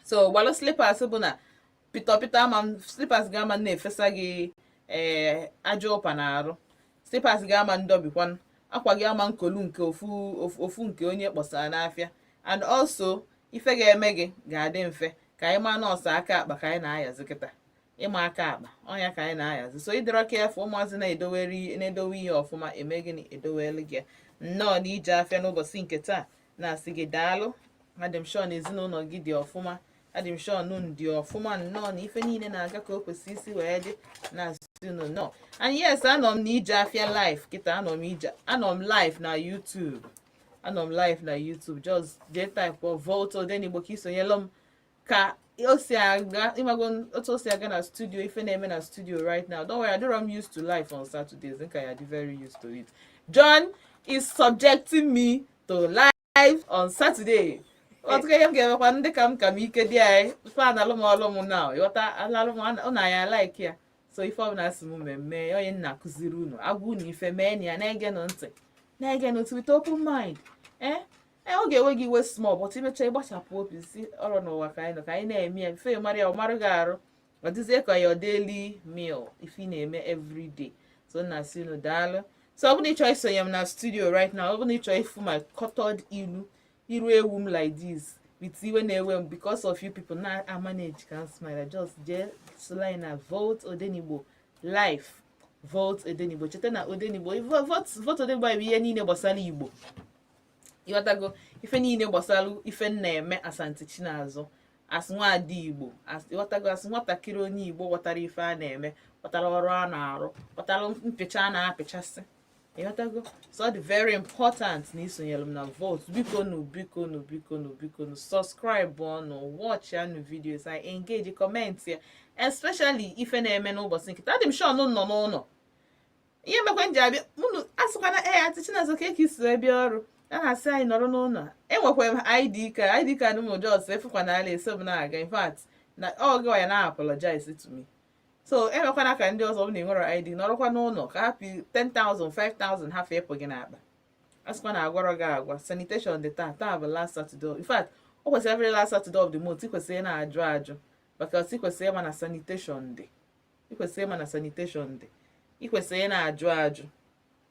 so while slippers bụ na pịtọpịtọ ma slippers ga-ama na-efesa gị aja ụpa na-arụ, slippers ga-ama ndọbikwan, akwa gị ama nkolu nke ofu nke onye kpọsara n'afịa, and also ife ga-eme gị ga-adị mfe ka anyị maa nọọsụ aka akpa ka anyị na-ayazi kịta, ịma aka akpa ọnya ka anyị na-ayazi, so ịdịrọ ka efu ụmụazị na-edowe ihe ọfụma eme gịnị edowelu gị nnọọ na ije afịa n'ụbọchị nke taa. na-asị gị daalụ, adị m sure na ezinụlọ gị dị ọfụma, adị m sure nun dị ọfụma nnọọ na ife niile na-aga ka o kwesị isi wee dị, na-asị unu nnọọ. And yes, anọ m na ije afịa live kịta, anọ m live na YouTube, just jee type Vote Odenigbo ka isonyelu m ka o si aga, ịmago otu o si aga na studio, ife na-eme na studio right now. Don't worry, I don't used to live on Saturdays, think I am very used to it. John is subjecting me to live on Saturday. What can you get one day come ike dia fan alum now? You what alum na ya like here. So if I'm not me o yin na kuziri unu agwu ni ife me na ege no ntị. Na ege no with open mind. Oge we gi we small but imecha ịgbachapụ obi si ọrụ n'ụwa ka anyị na-eme ya ife Maria ọmarụ ga-arụ. Ọ dịzie ka your daily meal if ị na-eme every day. So na si unu daalụ. So I'm going to try so I'm na studio right now. I'm going to try for my cutted iru ewu like this. With even because of you people now I manage can't smile. I just line a Vote Odenigbo live. Vote Odenigbo. Chete na Odenigbo. Vote Odenigbo ibe ihe niile gbasara Igbo. Ịghọtago ife niile gbasara ife na-eme Asante Chinazụ as nwaadi Igbo, ịghọtago as nwatakịrị onye Igbo ghọtara ife a na-eme, ghọtara ọrụ a na-arụ, ghọtara mpịcha a na-apịchasị. So it's very important na isonyelu m na Vote. Biko subscribe on, watch anu videos, I engage, comment here, especially if na-eme n'ụbọchị nkịta. Adị m sure nọ n'ụlọ ihe mekwe nji abịa mụnụ asụkwana Atichi na Azoke ka isi ebe ọrụ a na-asị anyị nọrọ n'ụlọ. Enwekwa m ID card m just efukwana ala eso m na-aga. In fact na ọ gị ya na apologize to me. So enwekwana ka ndị ọzọ na enwere ID nọrọkwa n'ụlọ ka hapụ 10,000 5,000 ha fepụ gị n'akpa. Asịkwa na agwọrọ gị agwa. Sanitation dị taa bụ last Saturday. In fact ọ kwesịrị every last Saturday of the month ikwesịrị na-ajụ because ikwesịrị ịma na sanitation dị. Ikwesịrị na-ajụ.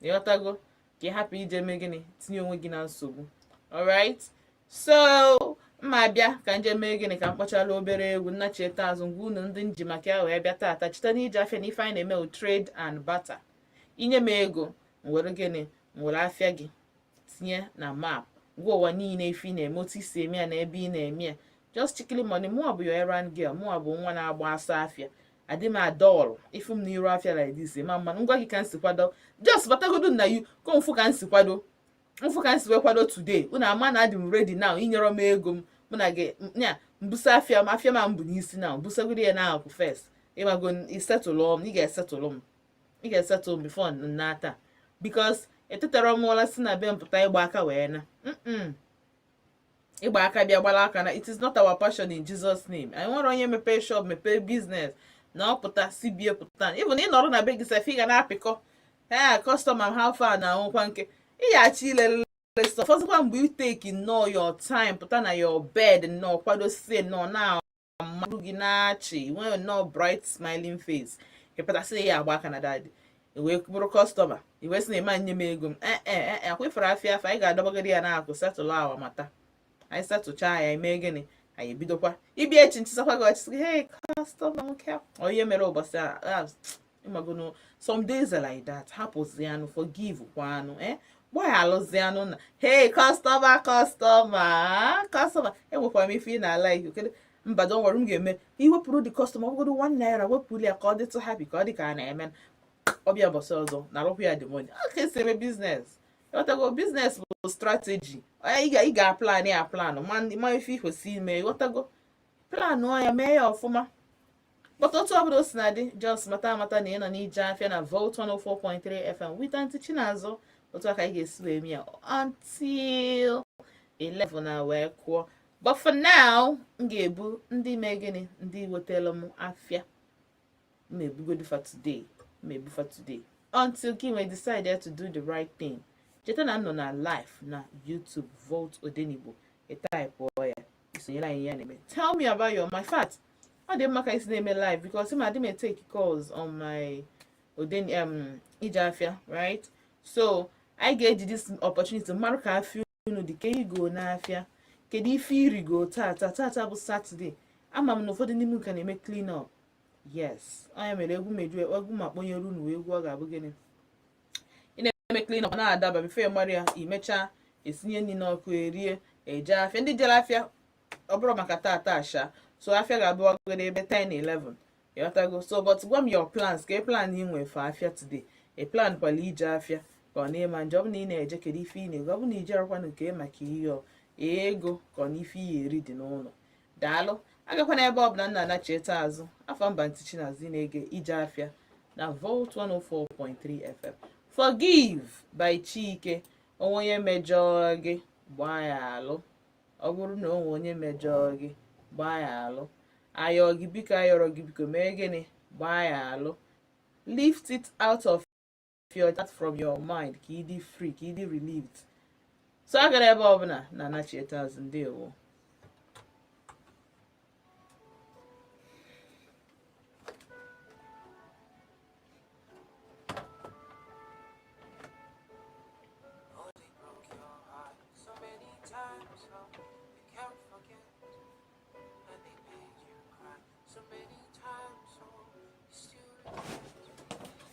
Ịghọtago ka ị hapụ ije mee gịnị tinye onwe gị na nsogbu. Alright, so mma bịa ka nje mee gịnị ka mkpọchala obere egwu nnacheta azụ ngwa unu ndị nji maka ya wee bịa tata. Cheta na ije afịa na ife anyị na-eme trade and barter. Inye m ego nwere gịnị nwere afịa gị tinye na map gwa ụwa niile ife ị na-eme otu isi eme ya na ebe ị na-eme ya. Just chikili money. Mụọ bụ your errand girl, mụọ bụ nwa na-agba asa afịa. Adị m adọl ifu m n'iru afịa like this ma mmanụ ngwa gị ka nsi kwado. Just batagodo na you ka mfu ka nsi kwado. Mfu ka nsi kwado today. Unu ama na adị m ready now inyere m ego m. Mụ na gị nya mbusa afịa ma mbụ n'isi now. Busagoro ya na akwụ first. Ịmago isetụlụ m, ị ga-esetụlụ m before nnata. Because etetara m ụla si na be mpụta ịgba aka wee na. Ịgba aka bịa gbala aka na it is not our passion in Jesus name. Anyị nwere onye mepee shop, mepee business na ọpụta CBA pụta. Even ị nọrọ na be gị sef ị ga na-apịkọ. Customer how far na nwekwa nke. Ị ga-achị ilele stuff. Fọzikwa mgbe you take no your time pụta na your bed no kwadosie no na mmadụ gị na-achị nwee no bright smiling face. Ị pụta sị ya agba aka na daddy. Iwe bụrụ customer. Iwe sị na ịma nye m ego m. Akwụfere afịa anyị ga-adọbagoro ya na akụ setụlụ awa mata. Anyị setụcha ya eme gịnị anyị ebidokwa ịbịa echi ntisakwa gị ọchịsị hey customer nwoke onye mere ụbọchị a ịmagono some days are like that. Hapụzianụ forgive kwanụ gbaghalụzianụ na hey customer enwekwara m ife ị na-ala ihe okede mba don worry m ga-eme iwepụrụ the customer ọbụgodo 1 naira wepụrụ ya ka ọ dịtụ happy ka ọ dị ka a na-eme ọbịa ụbọchị ọzọ na arụkwu ya the money. Okay, esi eme business. Ịghọtago business bụ strategy. Ị ga-aplan ya plan ma ife ikwesị ime. Ịghọtago planụ ya mee ya ọfụma. But otu ọbụla o si na dị just mata na ị nọ n'ije afịa na Vote 104.3 FM with Aunty Chinazụ. Otu aka ị ga-esi wee mee ya until 11 na wee kwụọ. But for now m ga-ebu ndị mee gịnị ndị wetara m afịa. M ebugodu for today. Until Kinwe decided to do the right thing. Cheta na nọ na live na YouTube Vote Odenigbo. Type ya Tell me about your my fact. I didn't make his name live because I didn't take calls on my IJE AFIA, right? So I get this opportunity to mark afia the go na afia. Kedu ife iri go tata bụ Saturday. Ama m na ụfọdụ n'ime ka na-eme clean up. Yes, anya mere egwu meju egwu ma kponyere unu egwu ọ ga-abụ gịnị. Ị na-eme clean up na-adaba before mara ya imecha esinye nri n'ọkụ erie eje afia. Ndị jere afia ọ bụrụ maka tata asha. So afia ga-abụ ọgụgụ ebe 10-11. Go. So but gwa m your plans ka plan ị nwe for afia today. Plan kwala ije afia ka ọ na-ema nje ọ bụ na ị na-eje kedu ife ị na-ego ọ bụ na ijerekwanụ nke maka ihe ego ka ọ na ife ihe eri dị n'ụlọ. Daalụ agakwana ebe ọ bụ na nna anachieta azụ afọ mba ntichi na zi na-ege ije afia na Volt 104.3 FM. Forgive by Chike. Onwe onye mejọ gị gbaa ya alụ. Ọ bụrụ na onwe onye mejọ gị gbaa ya alụ. Ayọ gị biko ayọrọ gị biko mee gịnị gbaa ya alụ. Lift it out of that from your mind ka ị dị free ka ị dị relieved. So agara ebe ọbụla na anachieta azụ ndewo.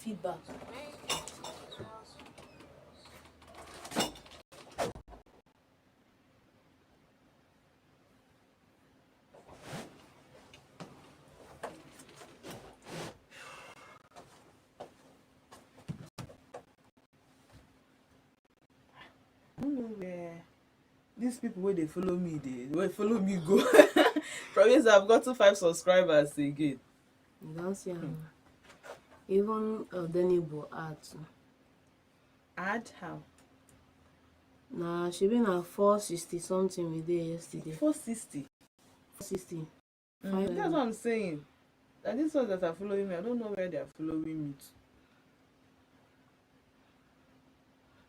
Feedback. I don't know where these people where they follow me follow me go. From yes, I've got 5 subscribers again. You don't see them. Even ODENIGBO add too. Add how? Nah, she been at 460 something we did yesterday. 460. 460. That's what I'm saying. And these ones that are following me, I don't know where they are following me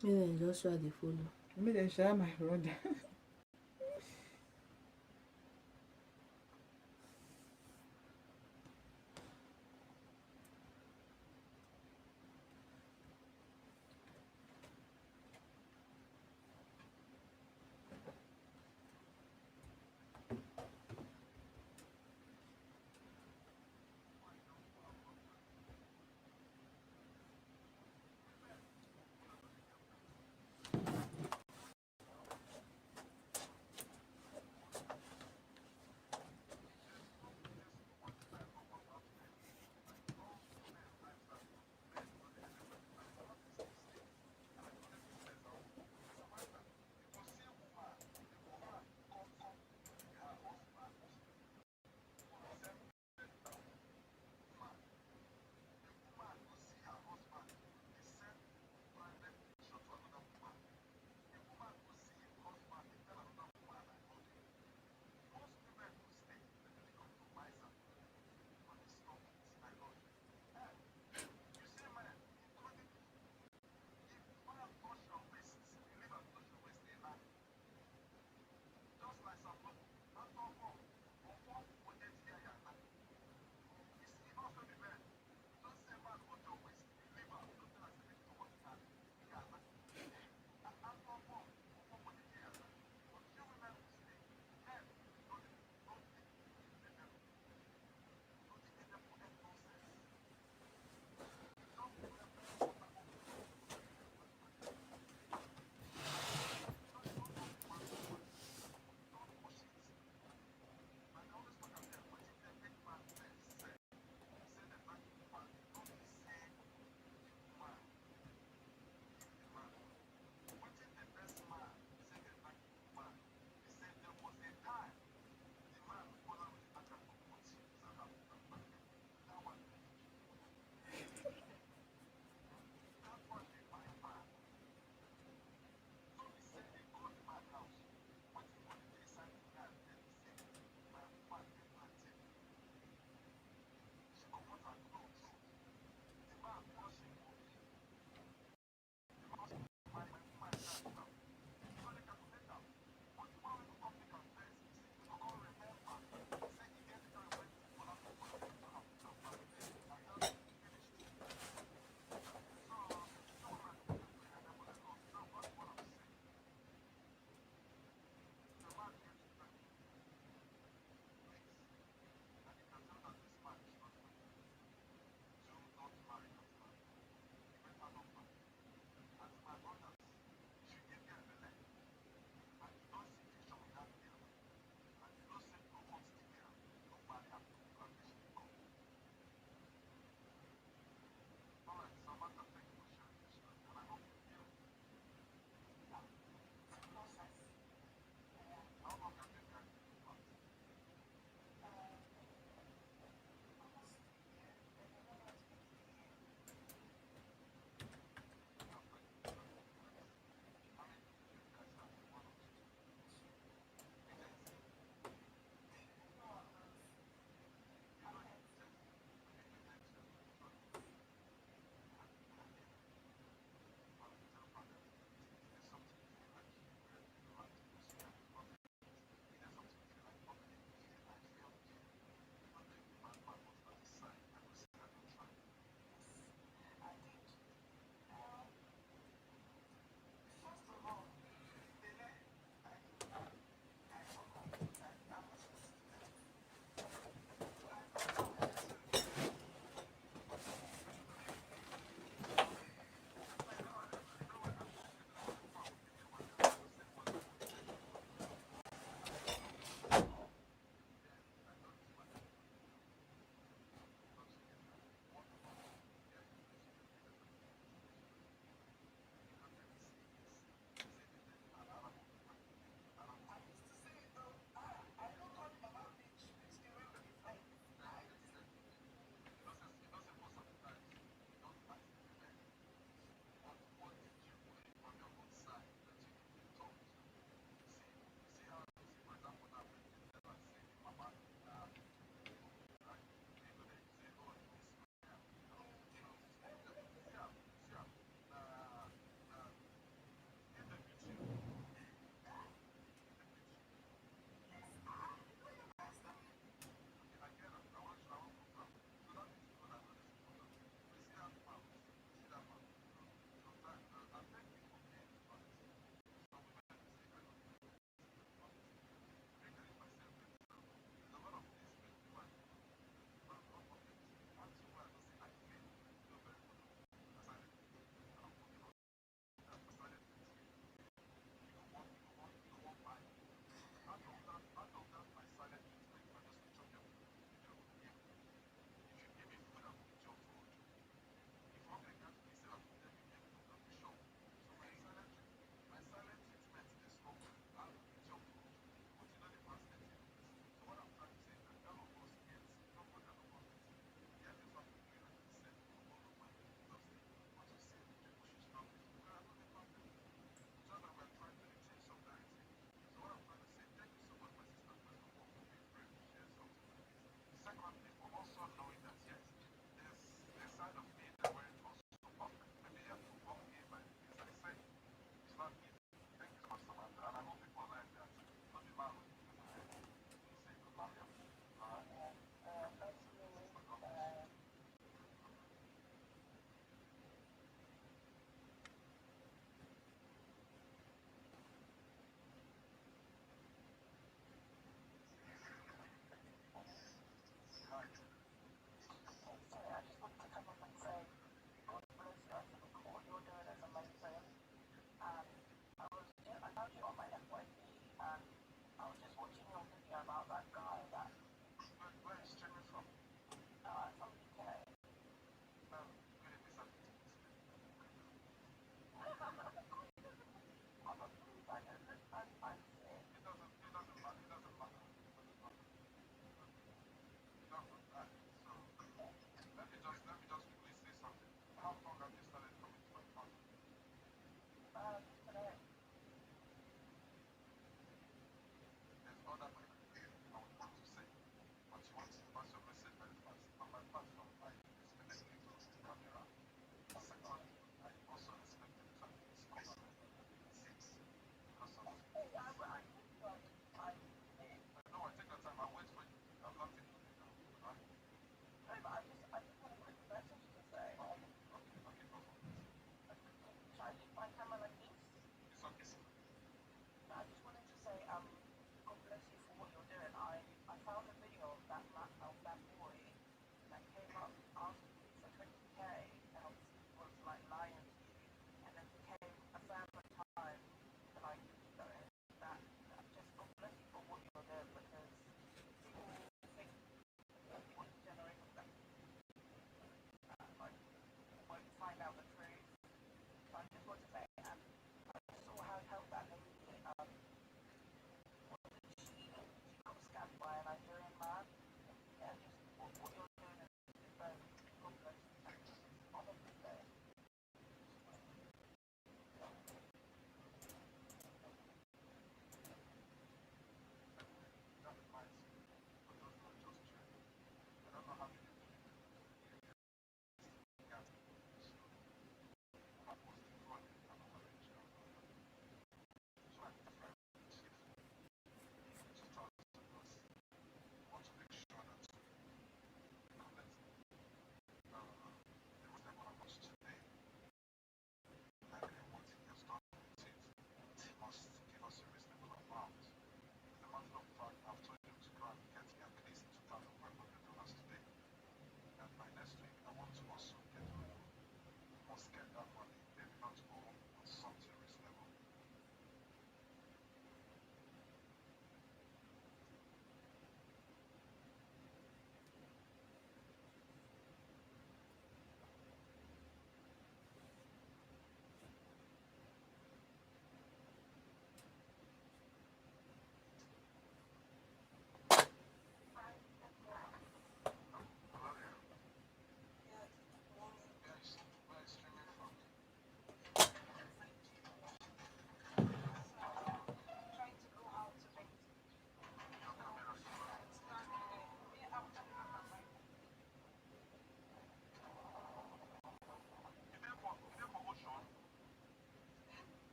to. Maybe they just try to follow. Maybe they share my brother.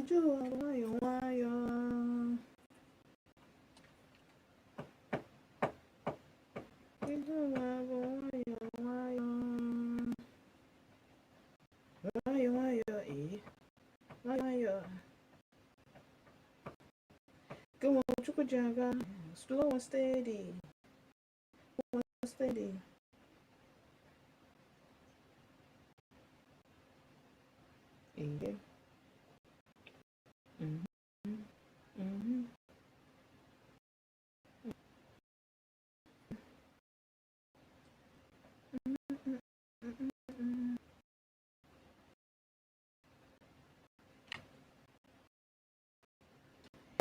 Come on, Chukujaga, slow and steady, steady. Yeah.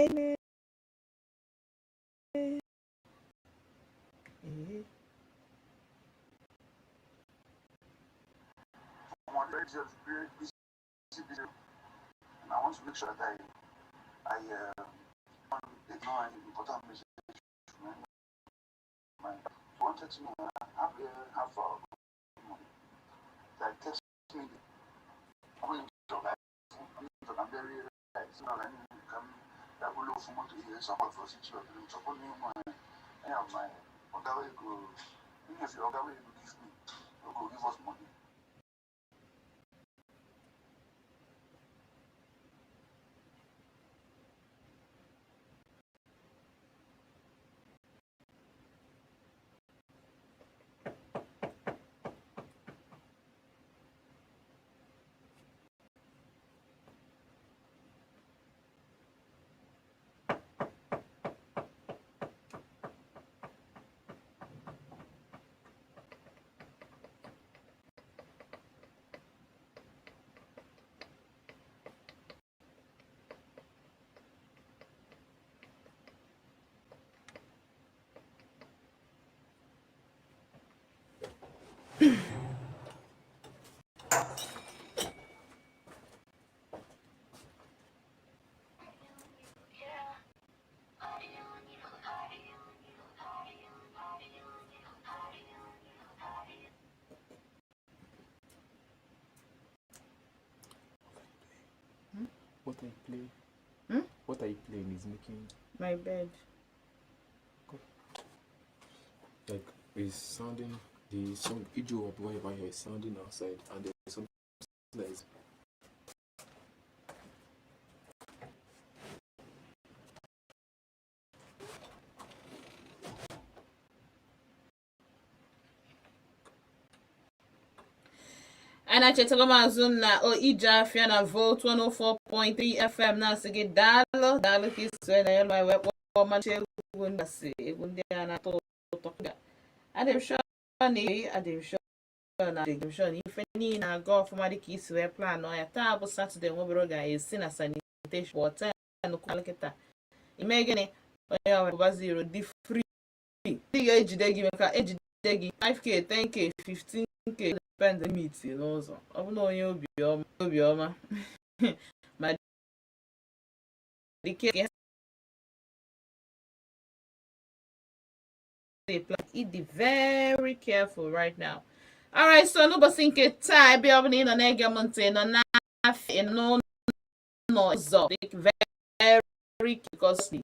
Amen. I'm on very busy, and I want to make sure that I don't ignore any important message from my mind. So I wanted to know how far that text me. I'm going to I'm very so I come that will look for to hear someone for 6 years. So I have my other go. If you other way you give me, you go give us money. What I play, what I playing is making My bed. like is sounding the song IJE or whatever here is sounding outside, and there's something that is Anachetaka mazụ na IJE AFIA na Volt 104.3 FM na-asị gị daalụ daalụ ka iso na ya ma wee kpọọ ọmarịcha egwu ndasị egwu ndị a na-atọ ụtọ. Adịm sure na ife niile na-aga ọfụma dịka isi wee planụ ya. Taa bụ Satọde, nwebere ga-esi na sanitation pụọ kịta ime gịnị onye ọbụla gbaziro dị free. Ndị ga-ejide gị maka ejide gị 5k 10k 15k spend limit n'ụzọ. Ọ bụ na onye obiọma ma dike be very careful right now. Alright, so n'ụbọchị nke taa ebe ọ bụla ị nọ na-ege m ntị nọ n'afọ n'ụlọ ụzọ very costly.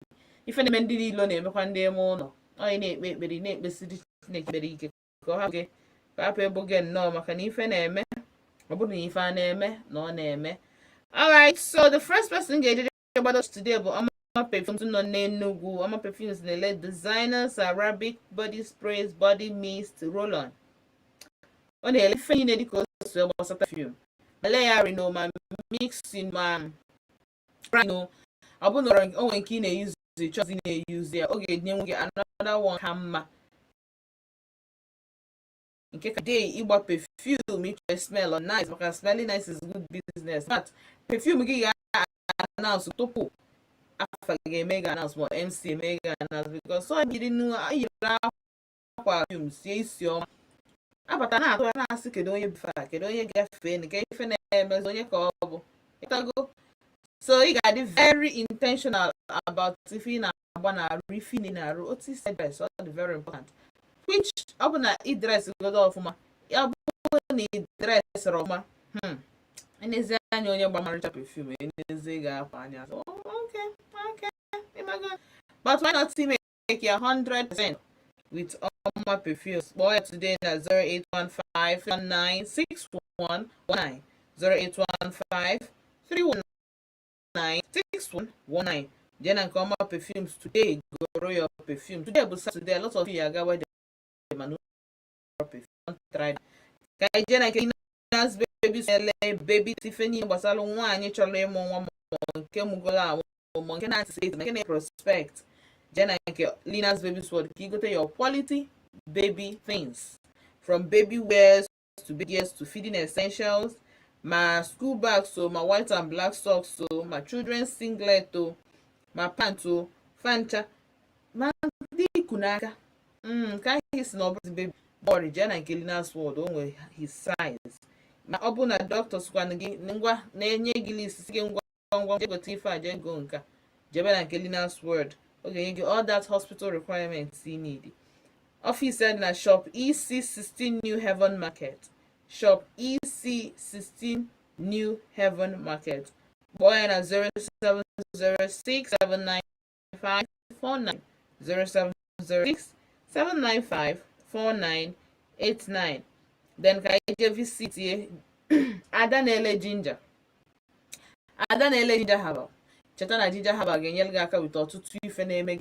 Ife na-eme ndị niile na-emekwa ndị eme ụlọ onye na-ekpe ekpere na-ekpesiri Chineke ekpere ike ka ọ hapụ gị ka hapụ ebuge nnọọ maka na ife na-eme ọ bụrụ na ife a na-eme na ọ na-eme. Alright, so the first person ga-ejide gbado today bụ Oma Perfumes nọ n'Enugu. Oma Perfumes na-ele designers, Arabic body sprays, body mist, roll-on. Ọ na-ele ife niile dịka o si gbasata perfume ma layering ma mixing ma brino. Ọ bụ na o nwere nke ị na-eyuzu chọzi na-eyuzu ya, ọ ga-enyenwu gị another one ka mma nke ka day ịgba perfume ịchọ smell nice maka smelling nice is good business. But perfume gị ga-announce tupu afọ ga-eme ga-announce ma MC eme ga-announce because so yiri akwa perfume sie isi ọma abata na-atụ na-asị kedu onye bifa kedu onye gafee nke ife na-emezi onye ka ọ bụ ịtago. So you gotta be very intentional about if you na-agba na-arụ ife ị na-arụ otu isi dress. All very important. Which ọ bụ na ị dress godo ọfụma ya bụ na ị dress ọfụma n'ezie anya onye gbamarịcha perfume n'ezie ga-akwa anya so okay but why not make it 100% with Oma perfumes? Boy today na 0815-196119 0815-319-6119 then and Oma perfumes today go your perfume today bụ Saturday a lot of you aga where the manu perfume try ka ije na nke Linas baby sele baby Tiffany gbasara nwaanyị chọrọ ịmụ nwa ma nke mụgolo awụ ma nke na-atị nke na prospect jena nke Linas baby sword ka igote your quality baby things from baby wears to baby gears to feeding essentials my school bags so my white and black socks so my children's singlet to my pants so fancha ma dị iku n'aka ka ihe si na ọ bụrụ baby boy jena nke Linas sword o nwere his size ma ọ bụ na doctors kwana gị ngwa na-enye gị list gị ngwa jegote ife a jego nka jebe na nke Linas sword okay, you get all that hospital requirements you need. Office said na shop EC16 New Heaven Market. Shop EC16 New Heaven Market. Boy na 0706-795-49 0706-795-4989. Then ka je visit ye Adanele Ginger. Adanele Ginger Herbal. Cheta na Ginger Herbal ga-enyere gị aka wite ọtụtụ ife na-eme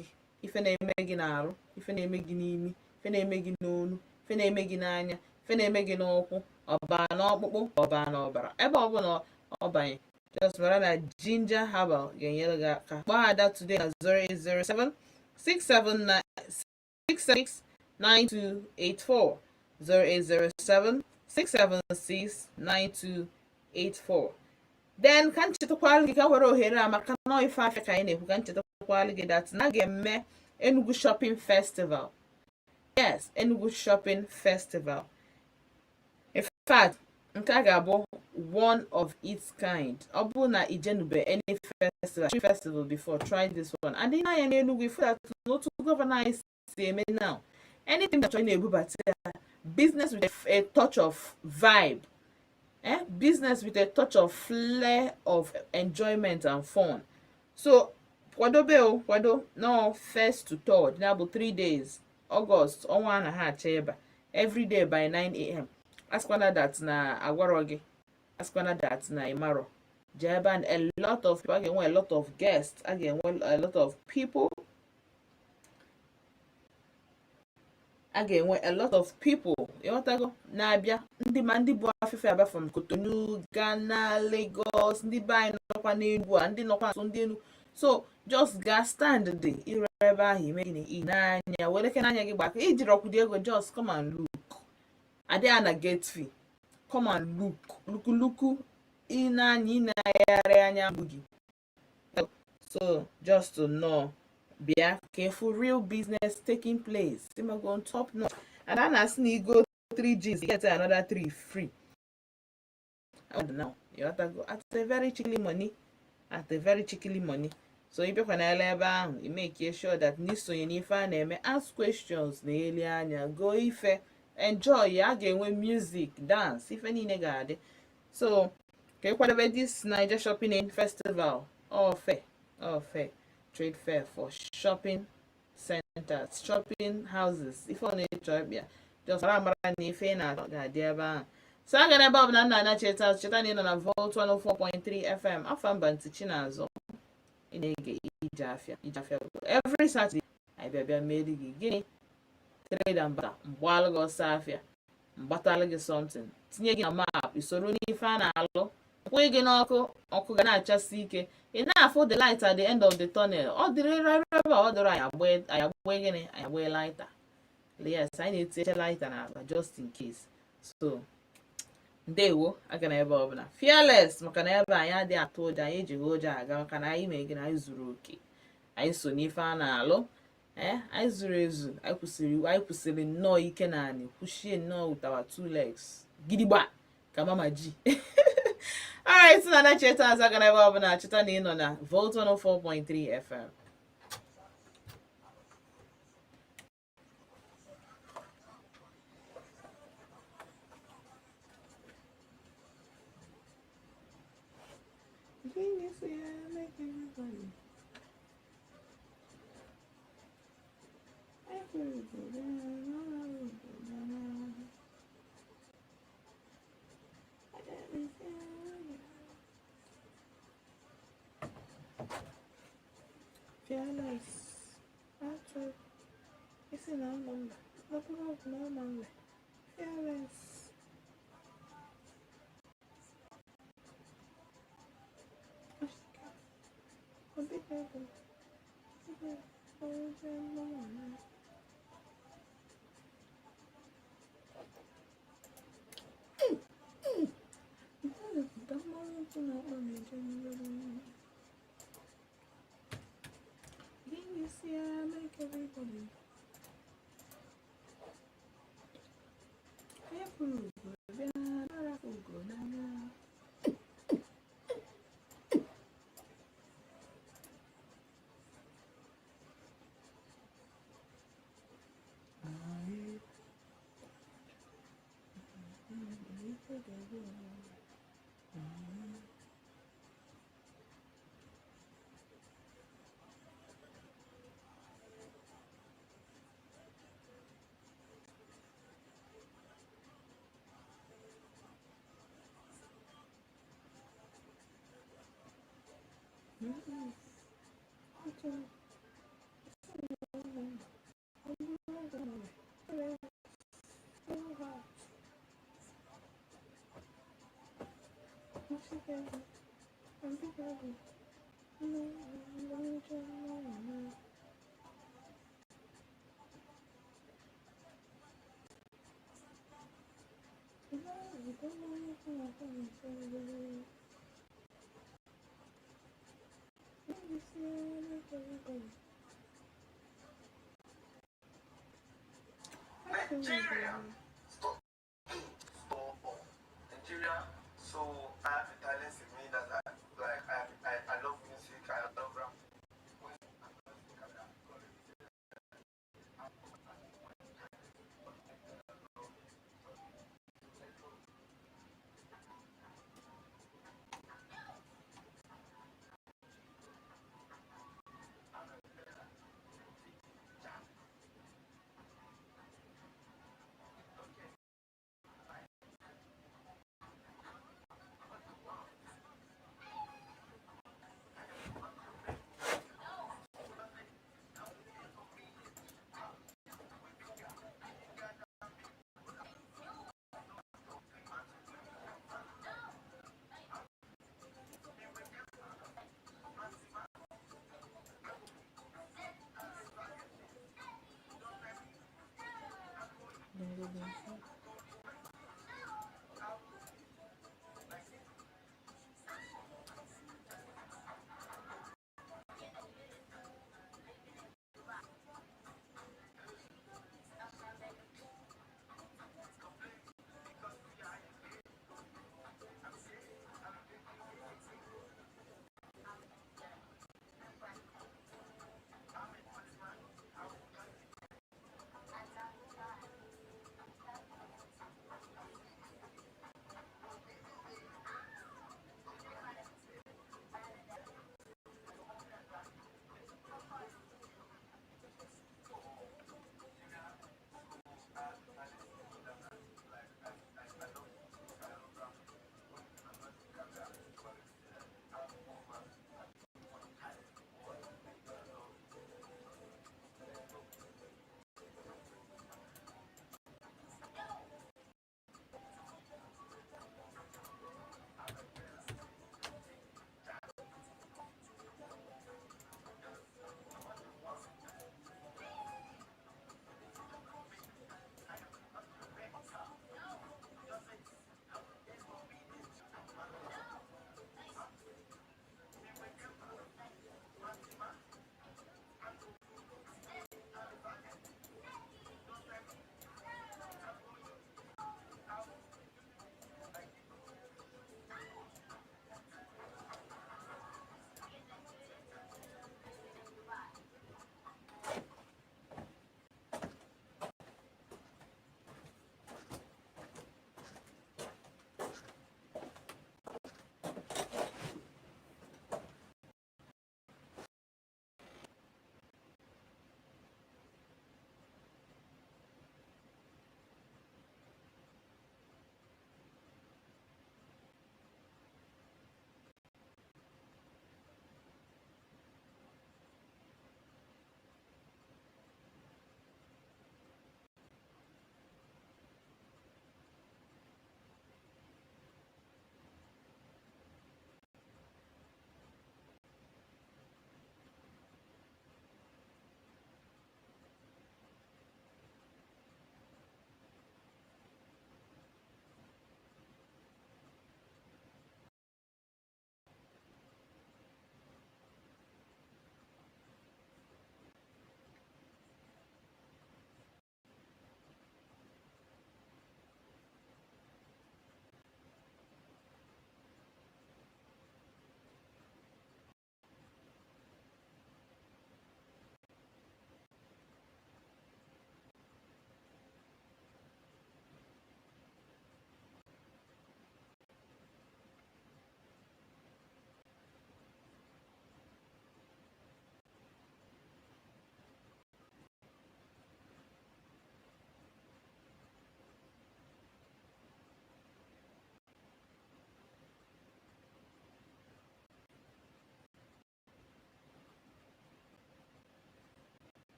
gị n'arụ ife na-eme gị n'imi ife na-eme gị n'onu ife na-eme gị n'anya ife na-eme gị n'ụkwụ ọbara n'ọkpụkpụ ọbara n'ọbara ebe ọ bụla ọ banye just mara na Ginger Herbal ga-enyere gị aka kpọọ Ada today na 0807-676-9284 0807-676-9284 then ka nchetakwala gị ka were ohere a maka na ife afịa ka anyị na-ekwu ka nchetakwala gị that na ga-eme Enugu Shopping Festival. Yes, Enugu Shopping Festival. In fact, nke a ga-abụ one of its kind. Ọ bụrụ na ijenube any festival before, try this one. And then anya n'Enugu ifu that n'otu gọvanọ anyị si eme now. Anything that chọrọ na-ebubata business with a touch of vibe. Business with a touch of flair of enjoyment and fun. So kwado no 1st to 3rd na bụ 3 days August ọnwa na ha acha ebe every day by 9 a.m. askwana that na agwaro gị askwana that na imaro jebe and a lot of people a lot of guests a lot of people a lot of people ịghọtago na-abịa ndị bụ afefe abịa from Cotonou, Ghana, Lagos ndị be anyị nọkwa n'Enugu a ndị nọkwa nso ndị enu so just ga stand dị ire ebe ahụ ime gịnị n'anya were ke n'anya gị gbaka ijiri ọkwụdị ego just come and look adịghị na gate fee come and look ịnanya ịna-agharị anya mbụ gị so just to know bịa careful real business taking place go on top notch and a na-asị na igo 3 Gs you get another 3 free now you have to go at a very cheeky money so ịbịakwa n'ele ebe ahụ you make sure that n'isonye n'ife a na-eme ask questions na-eli anya go ife enjoy a ga-enwe music dance ife niile ga-adị so ka ịkwadebe this Niger Shopping Festival all fair trade fair for shopping centers shopping houses ife ọ na-echọ ịbịa just mara na ife na ga-adị ebe ahụ so a gara ebe ọ bụla nna cheta na ị nọ na Volt 104.3 FM afọ mba ntị Chinazọ ị na-ege Ije Afia every Saturday anyị bịa meri gị gịnị trade and barter mgbalụ gị ọsọ afịa mgbatalụ gị something tinye gị na map isoro n'ife a na-alụ kwụghị gị n'ọkụ ọkụ ga na-achasi ike ị na-afụ the light at the end of the tunnel ọ dịrị ebe ọ dọrọ anyị agba gịnị anyị agba lighter yes anyị na-etinye lighter n'ala just in case so ndewo aga na ebe ọbụla fearless maka na ebe anyị adịghị atụ ụjọ anyị ejighị ụjọ aga maka na anyị mee gị na anyị zuru oke anyị so n'ife a na-alụ anyị zuru ezu anyị kwụsịrị nnọọ ike na anyị kwụchie nnọọ with our 2 legs gidigba ka mama ji alright na cheta azụ aga na ebe ọbụla cheta na ị nọ na Volt 104.3 FM Genius, yeah, make everybody. Fearless. That's right. It's in our number. Open up no number. Fearless. A big apple. Genius, yeah, make everybody. Apple. Nigeria. So Nigeria. So I have a talent in me that I love music. I love rap.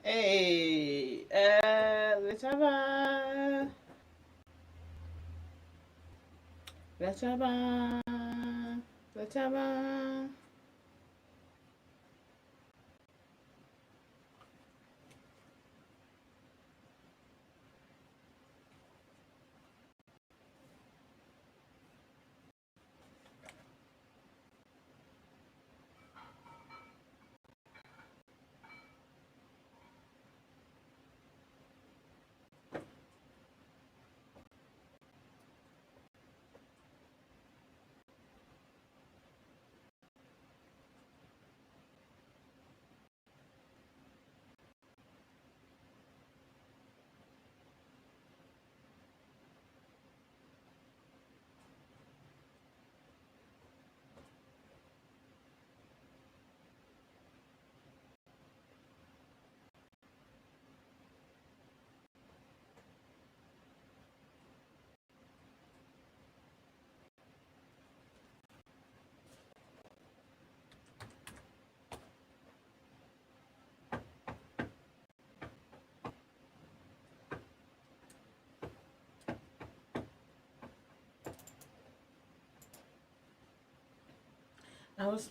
Hey, Letaba. Letaba. Letaba. I was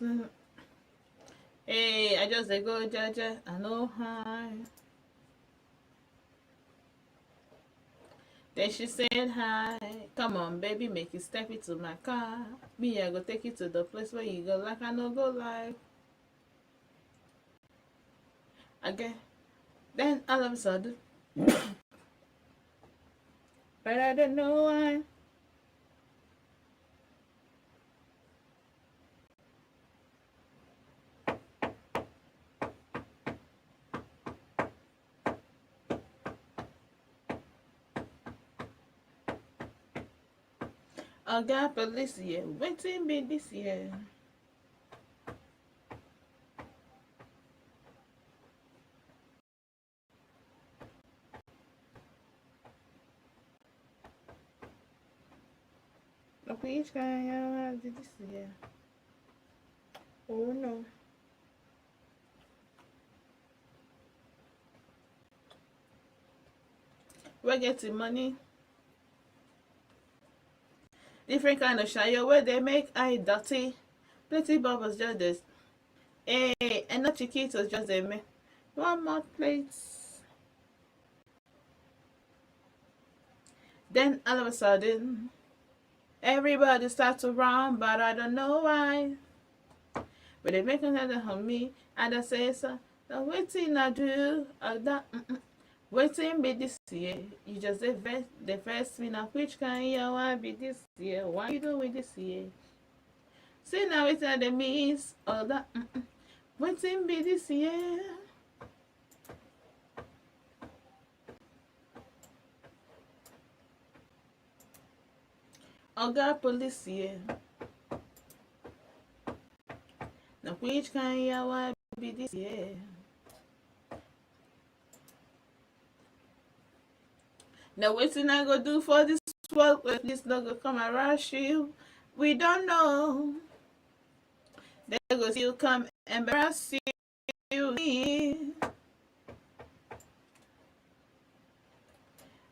hey, I just go Jaja, I know hi. Then she said hi. Come on, baby, make you step into my car. Me, I go take you to the place where you go like I no go live. Again. Then all of a sudden, but I don't know why. I got police here, waiting me this year. Look which kind of did this year. Oh no. We're getting money. Different kind of shayo where they make eye dirty. Plenty bubbles just this. Hey, and not chiquitos just they make. One more plate. Then all of a sudden, everybody starts to run, but I don't know why. But they make another on me, and I say so. Now waiting I do, that waiting be this year. You just the first me now which kind you want be this year? Why you doing this year? See now it's at the miss, all that waiting be this year. I got police here. Now which kind you want be this year? Now waiting I go do for this world where this not go come and rush you. We don't know. They go still come embarrass you.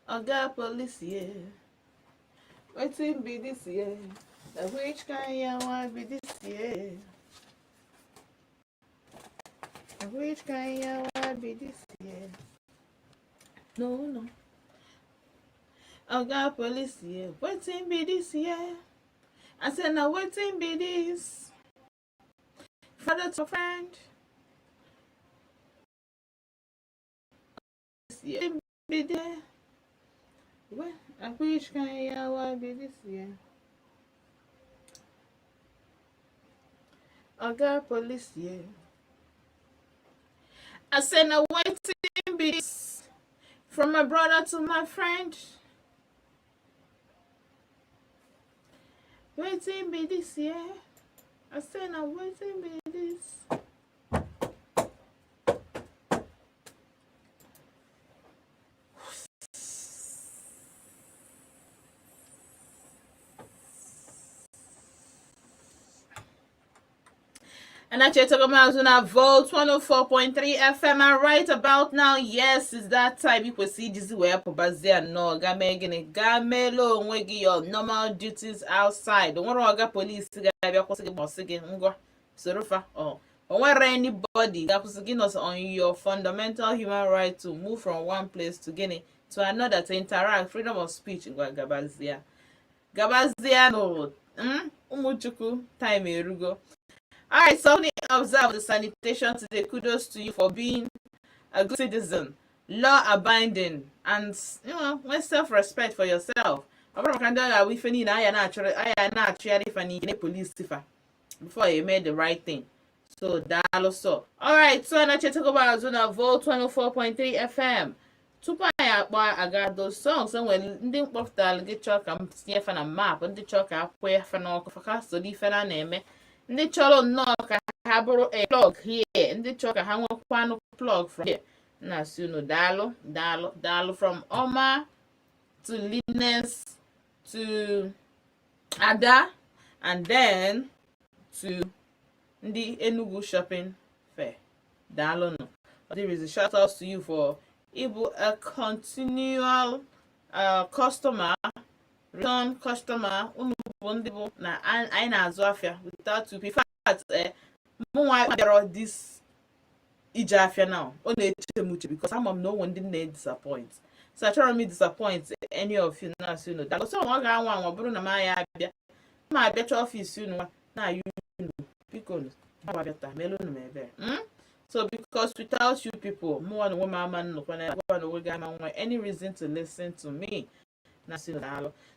I got police here. Waiting be this year. Now which kind you want be this year? Now which kind you want be this year? No, no. I got police here. Waiting be this year. I said now waiting be this. Father to friend. This year be there. Well, I which kind you want be this year? I got police here. I said now waiting be this. From my brother to my friend. Waiting be this year. I said now waiting be this. And I checked out my Volt 104.3 FM. And right about now, yes, it's that time. You can see this way up Bazia no Gamegin Gamelo wegi your normal duties outside. Don't want to police Sorofa or where anybody us on your fundamental human right to move from one place to Guinea to another to interact, freedom of speech in Gabazia. Gabazia no Umuchuku time erugo. Alright, so we observe the sanitation today. Kudos to you for being a good citizen, law abiding, and with self-respect for yourself. Before you made the right thing. So that also. Alright, so I talk about Zona Volt 104.3 FM. Tupu anyị akpa aga those songs enwere ndị mkpọpụtara gị chọọ ka m tinye fa na map, ndị chọọ ka akwụ ya fa n'ọkụ fa ka so ife na na-eme, ndị chọrọ nnọọ ka ha bụrụ a plug here, ndị chọọ ka ha nwekwanụ plug from here. Na-asị unu daalụ from Oma to Linus to Ada and then to ndị Enugu shopping fair. Daalụ nụ. There is a shout out to you for Ibu a continual customer, return customer, na I na-azụ afia without to be fact this IJE AFIA now. Only because some of no one didn't disappoint. So I try to disappoint any of you now, so you know that. So one bro na my better office, you know, now you know, because so because without you people, more than one man, no any reason to listen to me.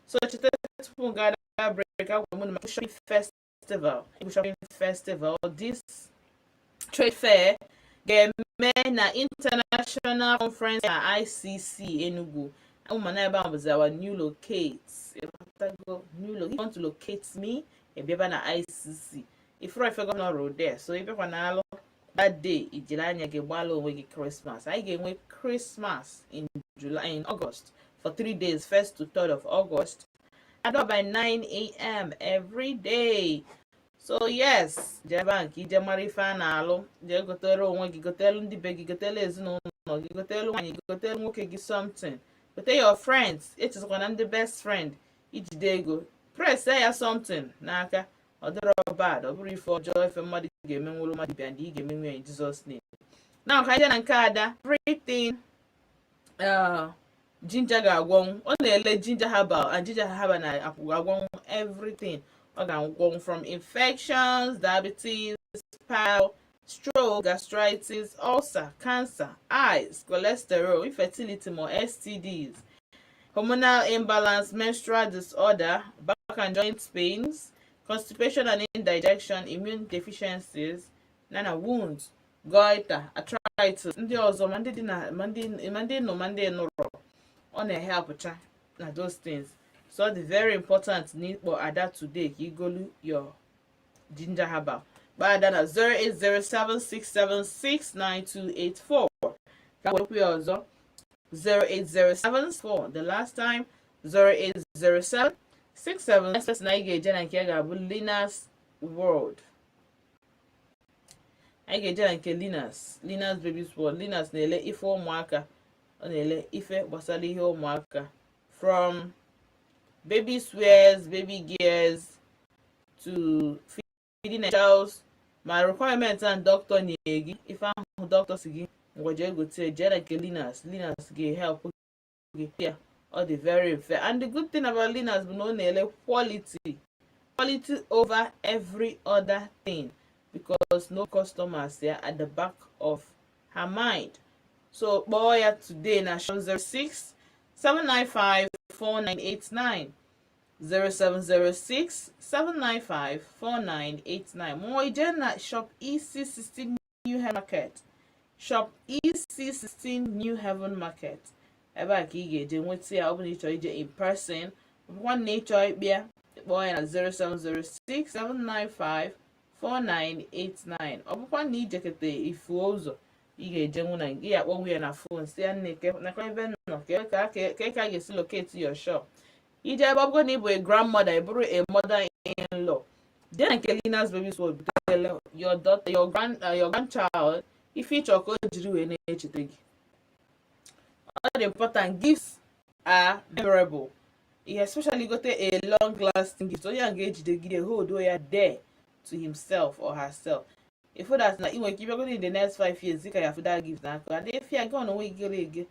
So to gather break out shopping festival, this trade fair, get na international conference at ICC Enugu. Our new locates. If you want to locate me, if you're na ICC. If I forgot no road there, so if you want that day, it's Christmas. I get with Christmas in August for 3 days, 1st to 3rd of August. I do by 9 a.m. every day. So yes, Jabanki, Jamari Fanalo, Jagotero, Gigotel, the beg, Gigotel no, Gigotel, Gigotel, Moki, something. But tell your friends, it is when I'm the best friend. Each day go, press say something, Naka. Other bad, or brief for joy for muddy gaming, will muddy bandy gaming in Jesus' name. Now, Kajan and Kada, everything, ginger gawon, only ginger herbal and ginger herbal, everything. Going from infections, diabetes, bile, stroke, gastritis, ulcer, cancer, eyes, cholesterol, infertility, more STDs, hormonal imbalance, menstrual disorder, back and joint pains, constipation and indigestion, immune deficiencies, nana wounds, goiter, arthritis, ndị ọzọ Monday no on a help na those things. So the very important need for Ada today, you go your ginger herbal. But that is 0807-676-9284. We also 0807 the last time 0807 67 express na ige and Kiagabu Linus World. I get and Linus Baby's World. Linus Nele Ifo Mwaka Nele Ife Wasali Ho Mwaka from baby swears, baby gears to feeding a child. My requirements and Dr. Nyegi. If I'm Dr. Sigi, what you go say, Jenna Linus get help. Yeah. All the very fair. And the good thing about Lina's known quality over every other thing, because no customers there at the back of her mind. So boy today na 06 795 4989 0706 795 4989. More na shop EC16 New Haven Market. Shop EC16 New Haven Market. Ebe a ka ị ga-eje nweta ya, ọ bụ na ịchọrọ ije in person. Nwanne ịchọrọ ịbịa kpọọ ya na 0706-795-4989. Ọ bụkwa na ijekete ifuo ụzọ ị ga-eje nwụ na ị ga-akpọnwu ya na phone si ya nakwa ebe nọ ka a ga-esi locate your shop. Ije ebe ọ bụrụ na ị bụ a grandmother, ị bụrụ a mother-in-law, jee na nke Lina's Baby's World butere your daughter, your grandchild ife ịchọ ka o jiri wee na-echeta gị. All the important gifts are memorable. He especially got a long lasting gift. So you engage the gide hold where there to himself or herself. If that's not even keep going in the next 5 years, you can have that gift now. And if you are going away, you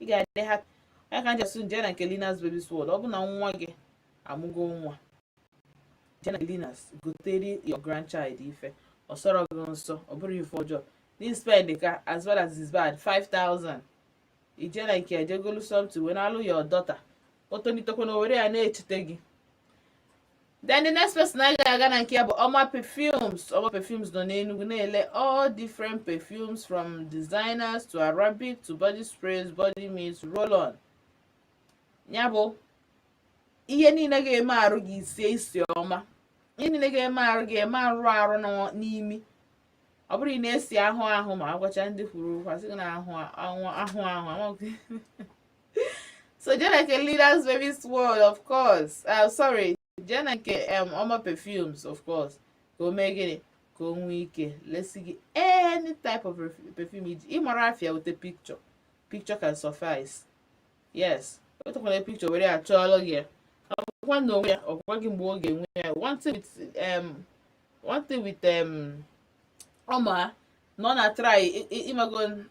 got they have I can just soon Jen and Kelina's Baby's World. Open on one again. I'm going one. Jen and Kelina's go tell your grandchild if or sort of so or bring you for job. This spend the car as well as his bad 5,000. Ije na nke ejegolu something when alụ your daughter otonitokwa na owere ya na-echete gị. Then the next person I ga-aga na nke ya bụ Oma Perfumes. Oma Perfumes nọ n'Enugu na-ele all different perfumes from designers to Arabic to body sprays, body mist, roll-on. Ya bụ ihe niile ga-eme arụ gị sie isi ọma. Ihe niile ga-eme arụ gị eme arụ n'imi. Ọ bụrụ ị na-esi ahụ ma agwacha ndị kwuru kwasị na ahụ. So Jenake Leaders Baby's World, of course. Sorry, Jenake Oma Perfumes, of course. Go make it, go wike. Let's see any type of perfume. IJE AFIA with a picture. Picture can suffice. Yes. What about a picture where they are all here? One no way or working again. One thing with Oma, none a try imagon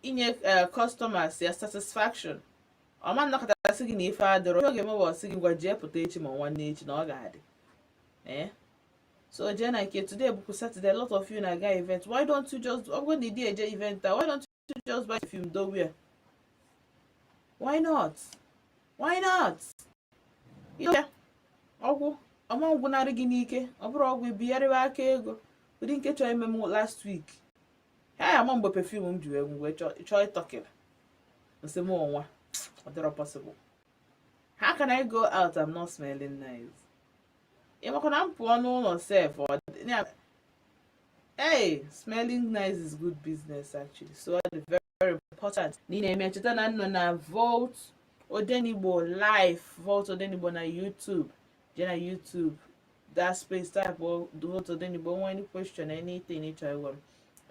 inye customers their satisfaction. Oma nakata sigi na ife adoro. Oge mo was sigi gwa je pụta echi ma nwanne echi na ọ ga-adị. So Jen like today buku Saturday, a lot of you na guy event. Why don't you just when the DJ event? Why don't you just buy film do where? Why not? Why not? Yeah. Ọgwụ ọma ọgwụ narị gị n'ike. Ọ bụrụ ọgwụ ibiyarịwa aka ego. Ụdị nke chọọ ime m last week. Ha ama mgbe perfume m ji wee chọọ ịtọkịrị. Nsị m ọnwa. Ọ dịrọ possible. How can I go out? I'm not smelling nice. Ịmakwa na m pụọ n'ụlọ sef. Hey, smelling nice is good business actually. So it's very, very important. N'ime cheta na nọ na Vote Odenigbo live. Vote Odenigbo na YouTube. Jee na YouTube. That space type or Vote Odenigbo. Any question, anything you try one.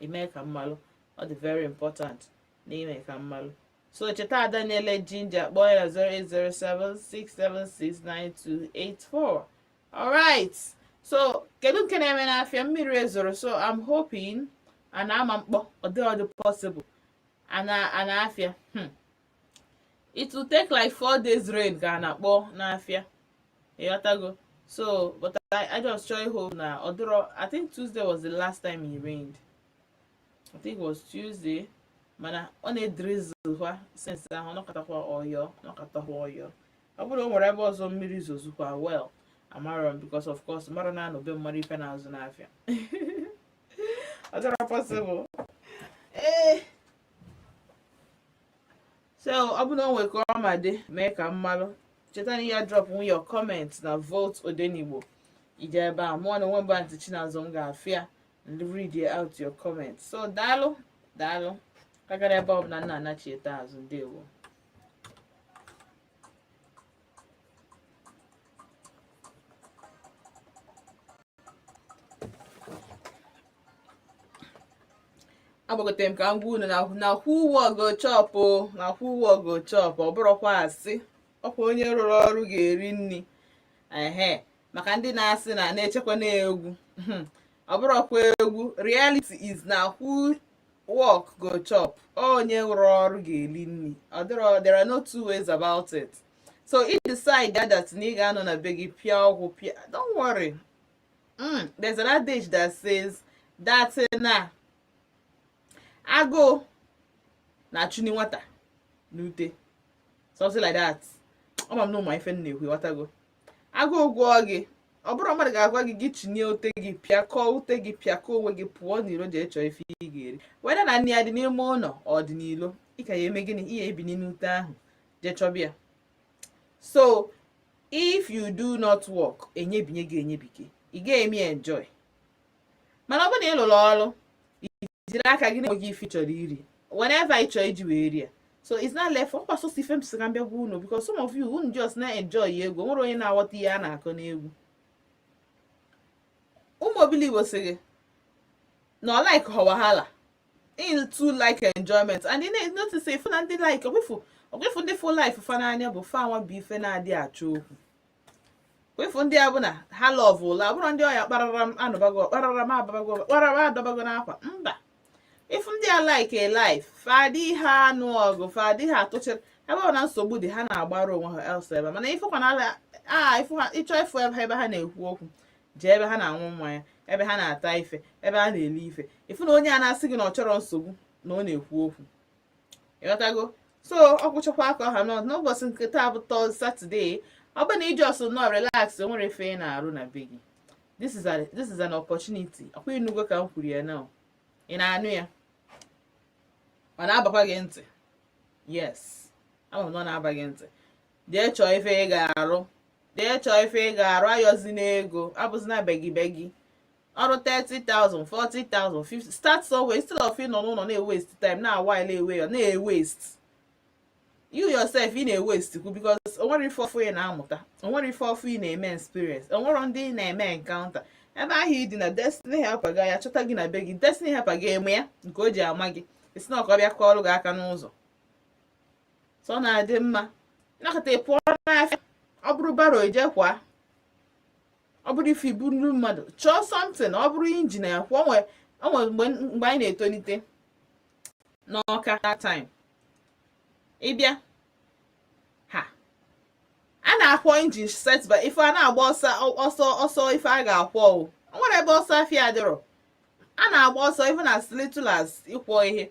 Ime ka mmalụ. All the very important. N'ime ka mmalụ. So cheta Daniele Ginger boy 0807-676-9284. Alright. So kedu nke na-eme n'afịa mmiri ezoro. So I'm hoping and I'm ọ possible. And afịa. It will take like 4 days rain ka na-akpọ n'afịa. Go. So but I just try hope now. I think Tuesday was the last time it rained. I think it was Tuesday. Mana on a drizzle since nọkatakwa oyo. Ọ bụrụ nwere ebe ọzọ mmiri zozukwa well. Amaron because of course mara na no be mmadụ ife na azụ n'afịa. Ọ dịrọ possible. So ọ bụ na o nwere ka ọ ma dị mee ka mmalụ. Cheta na ya drop your comments na Vote Odenigbo. Ije ebe a mụọ na nwemba ntị Chinazọ m ga-afịa and read out your comments. So daalụ. Kagara ebe ọ bụ na nna anachi ete azụ ndewo. Agbagote m ka m gwa unu na who work go chop o na who work go chop ọ bụrụkwa asị ọkwa onye rụrụ ọrụ ga-eri nri maka ndị na-asị na na-echekwa na-egwu ọ bụrụkwa egwu reality is na who work go chop onye rụrụ ọrụ ga-eri nri there are no two ways about it. So if you decide that na ị ga-anọ na be gị pịa ọgwụ pịa don't worry. There's an adage that says that na agụụ na-achụ ni nwata n'ute something like that. Ọ ma m na ụmụ ife na-ekwu watago agụụ gụọ gị ọ bụrụ mmadụ ga-agwa gị chinye ute gị pịakọọ ute gị pịakọọ onwe gị pụọ n'iro jee chọọ ife ị ga-eri weda na nne ya dị n'ime ụlọ ọ dị n'ilo ị ka ya eme gịnị ihe ebini n'ute ahụ jee chọbịa. So if you do not work enyebinye gị enyebike ị ga-eme enjoy mana ọ bụ na ị lụrụ ọrụ jiri aka gị na-enweghị ife chọrọ iri whenever ị chọọ iji wee rie. So it's not left for us to film ka mbịa gwa unu because some of you wouldn't just na enjoy egwu nwere onye na-aghọta ihe a na-akọ n'egwu. ụmụ obili Igbo sị gị na ọ like wahala in too like enjoyment and ị notice ifu na ndị like okwefu ndị full life fa n'anya bụ fa nwa bụ ife na-adị achọ okwu kwefu ndị a bụ na ha love ụla bụrụ ndị ọya kparara m anụbago kparara m ababago kparara m adọbago n'akwa mba ifu ndị a like a life fadị ha anụ ọgụ fadị ha atụchara ebe ọ na nsogbu dị ha na-agbara onwe ha else ebe mana ifekwa na ifu ha ịchọ ịfụ ebe ha na-ekwu okwu jee ebe ha na-aṅụ mmanya ebe ha na-ata ife ebe ha na-ele ife ifu na onye a na-asị gị na ọ chọrọ nsogbu na ọ na-ekwu okwu ịghọtago so ọ kwụchakwa aka ọha n'ụbọchị nke taa bụ tọz Saturday ọ bụ na iji ọsọ nọ relax o nwere ife ị na-arụ na be gị this is an opportunity akwa inugo ka m kwuru ya na ị na-anụ ya ọ na-abakwa gị ntị yes ama m na ọ na-aba gị ntị jee chọọ ife ị ga-arụ ayọzi n'ego abụzina begi ọrụ 30,000 40,000 50 start somewhere instead of ịnọ n'ụlọ na-ewaste time na-awile ewe na-ewaste you yourself ị na-ewaste kwu because onwere ife ọfụ ị na-amụta onwere ife ọfụ ị na-eme experience onwere ndị ị na-eme encounter ebe ahụ ị dị na destiny helper ga ya chọta gị na be gị destiny helper ga-eme ya nke o ji ama gị esi na ọka ọbịa kọọrụ gị aka n'ụzọ so ọ na-adị mma nakọta pụọ n'afịa ọ bụrụ baro ejekwa ọ bụrụ ife iburu mmadụ chọọ something ọ bụrụ injin ya kwa onwe mgbe anyị na-etolite n'ọka that time ịbịa ha a na-akwọ injin set by ife a na-agba ọsọ ife a ga-akwọ o nwere ebe ọsọ afịa adịrọ a na-agba ọsọ ife na slitulas ịkwọ ihe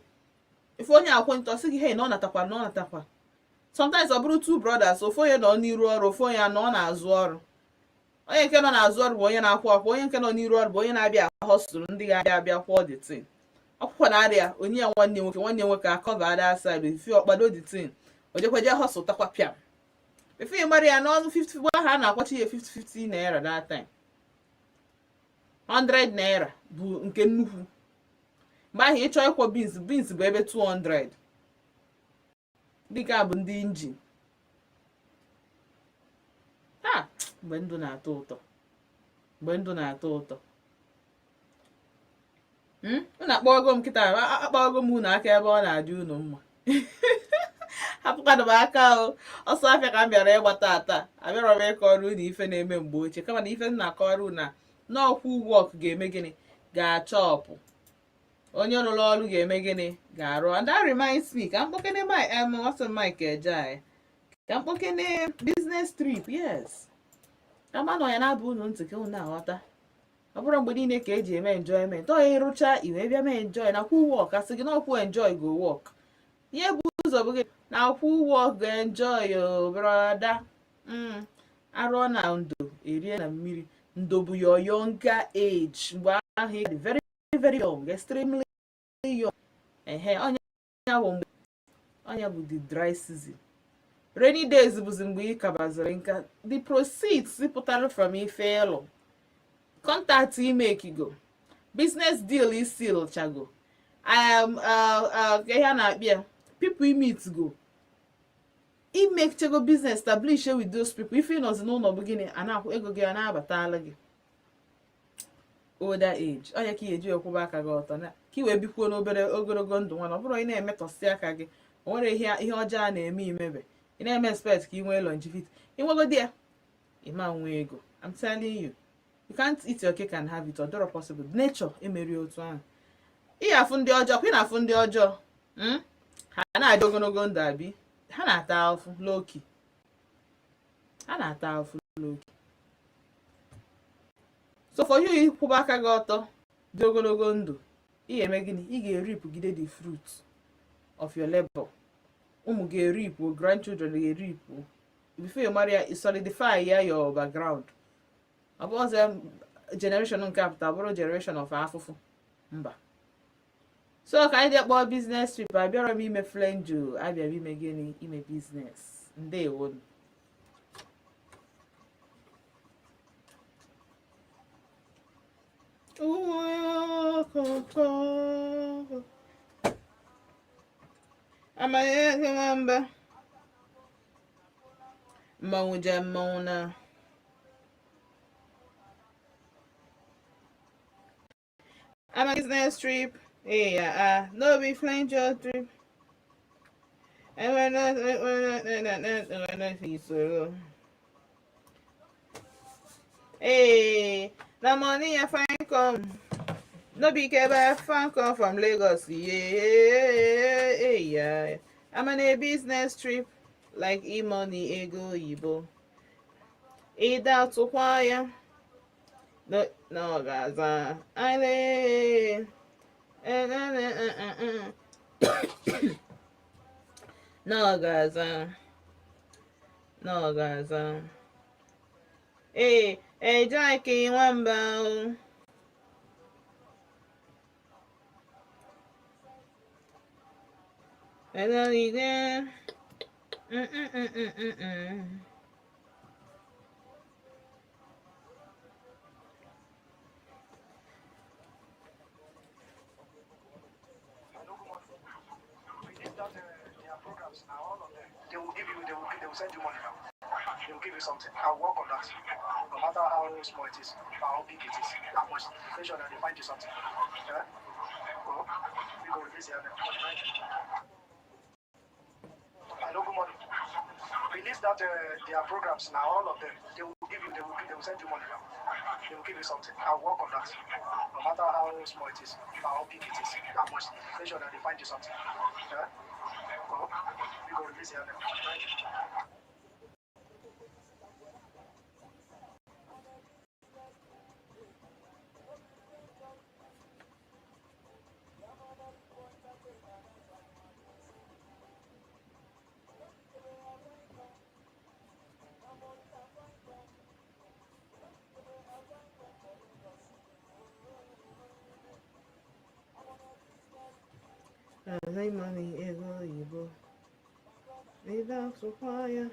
ife onye akwọ ntọsị gị hey na ọ natakwa sometimes ọ bụrụ two brothers ofu onye nọ n'iru ọrụ ofu onye nọ n'azụ ọrụ onye nke nọ n'azụ ọrụ bụ onye na-akwụ akwụ onye nke nọ n'iru ọrụ bụ onye na-abịa hustle ndị ga-abịa abịa kwụọ the tin ọkwụkwọ na-arịa onye ya nwanne nwoke akọva ada side ife ọkpado the tin ojekweje hustle takwa pịam ife ịmara ya n'ọnụ 50 gba ha na-akwachi ya 50 naira that time 100 naira bụ nke nnukwu mgbe ahụ ịchọ ịkwọ beans bụ ebe 200 dịka bụ ndị injin ha mgbe ndụ na-atọ ụtọ unu akpọgo m kịta akpọgo m unu aka ebe ọ na-adị unu mma hapụkwana m aka ọsọ afịa ka m bịara ịgbata ata abịara m ịkọrọ unu ife na-eme mgbe ochie kama na ife m na-akọrọ unu na n'ọkwụ wọk ga-eme gịnị ga-achọpụ onye rụrụ ọrụ ga-eme gịnị ga-arụ and that reminds me ka mkpokene Mike Ejai ka mkpokene business trip yes kama nọ ya na-abụ unu ntị ka unu na-aghọta ọ bụrụ mgbe niile ka eji eme enjoyment ọ ya ịrụcha iwe bịa mee enjoy na kwụ wọk asị gị na ọkwụ enjoy go wọk ihe bụ ụzọ bụ gị na kwụ wọk ga enjoy brother arụọ na ndo erie na mmiri ndo bụ your younger age mgbe ahụ ị dị very very young extremely young ọnya bụ the dry season rainy days bụzi mgbe ị kabaziri nka the proceeds pụtara from ife ịlụ contact imekigo business deal isilchago ihe na-akpịa people meet go imechego business establish with those people ife ịnọzi n'ụlọ bụ gịnị anakwụ ego gị a na-abatala gị older age onye ka ị eji ekwụba aka gị ọtọ ka ị wee bikwuo n'obere ogologo ndụ nwana ọ bụrụ ị na-emetọsị aka gị o nwere ihe ọjọọ a na-eme imebe ị na-eme expect ka ị nwee longevity inwegodi ya ịma nwee ego I'm telling you you can't eat your cake and have it or possible nature emeri otu ahụ ịyafụ ndị ọjọọ kwa ị na-afụ ndị ọjọọ ha na-adị ogologo ndụ abi ha na-ata afụ loki so for you ịkwụba aka gị ọtọ dị ogologo ndụ ị ga-eme gịnị ị ga-eripụgide the fruit of your labor ụmụ ga-eripụ grandchildren ga-eripụ before you marry ya solidify ya your background ọ bụ ọzọ generation nke apụta bụrụ generation of afụfụ mba so ka anyị dị kpọọ business trip abịara m ime flenjo abịara ime gịnị ime business ndewo amanye nwamba mmanwụ je mmanwụ na I'm a business trip. Hey, no be flying your trip. And we're not solo. Hey, the money I find come. No be kebe fan come from Lagos. Yeah, yeah. I'm on a business trip. Like e-money, ego, yibo. Ida to choir. No, no, Gaza. Ale. No, Gaza. No, Gaza. Hey, Jackie, Wamba. And then again. Their programs are all of them. They will send you money now. They will give you something. I'll work on that. No matter how small it is, how big it is, how much. Make sure that they find you something. Yeah? Well, we go release here now. Hello, good morning. Release that their programs now, all of them. They will send you money now. They will give you something. I'll work on that. No matter how small it is, how big it is, how much. Make sure that they find you something. Yeah? Well, we go release here now. Hey, money, ego, yibo. Ida to choir.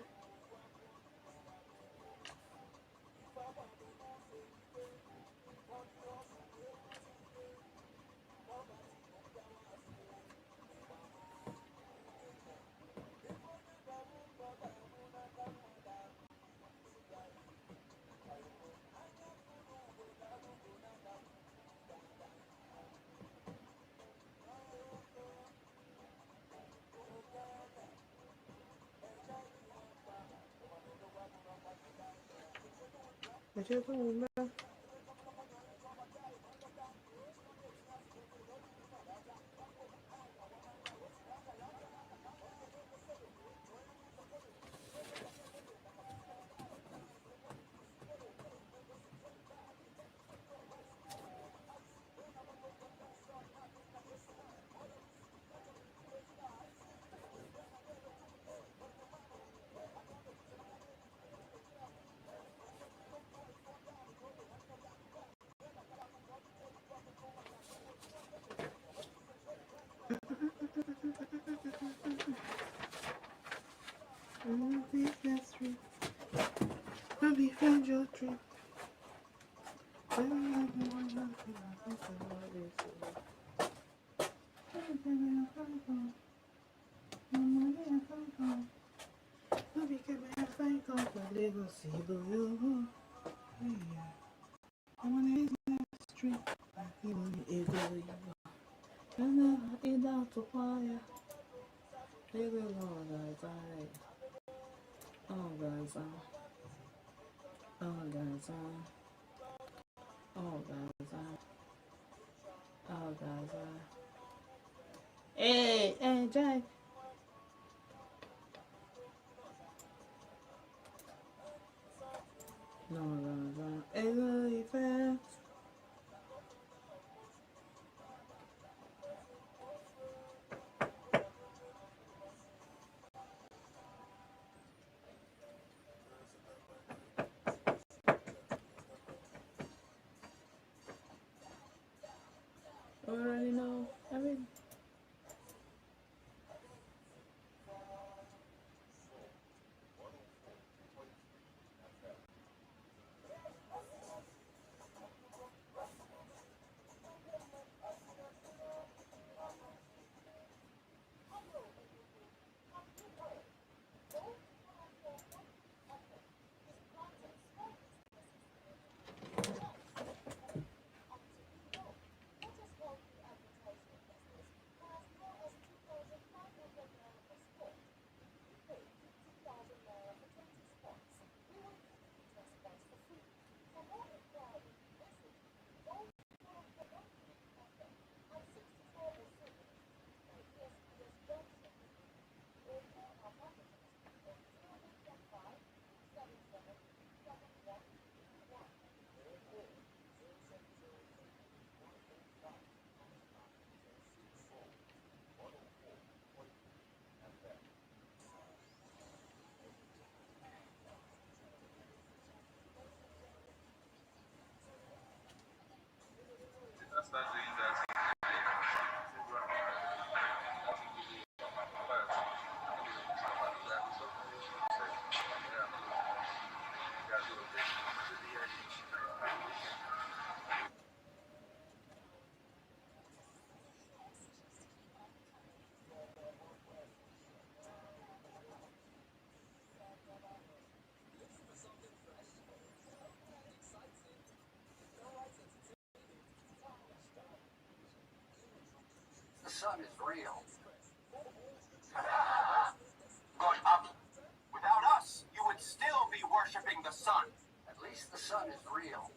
Business trip. No be flying your trip. Lagos, I'm on a business trip. E-money, ego, yibo. And Ida to choir. They will go, guys. Oh, guys. Oh, guys. Oh, guys. Oh, guys. Hey, Jack. No, guys. Ego, effect. Already know. I mean, sun is real. Good up. Without us, you would still be worshipping the sun. At least the sun is real.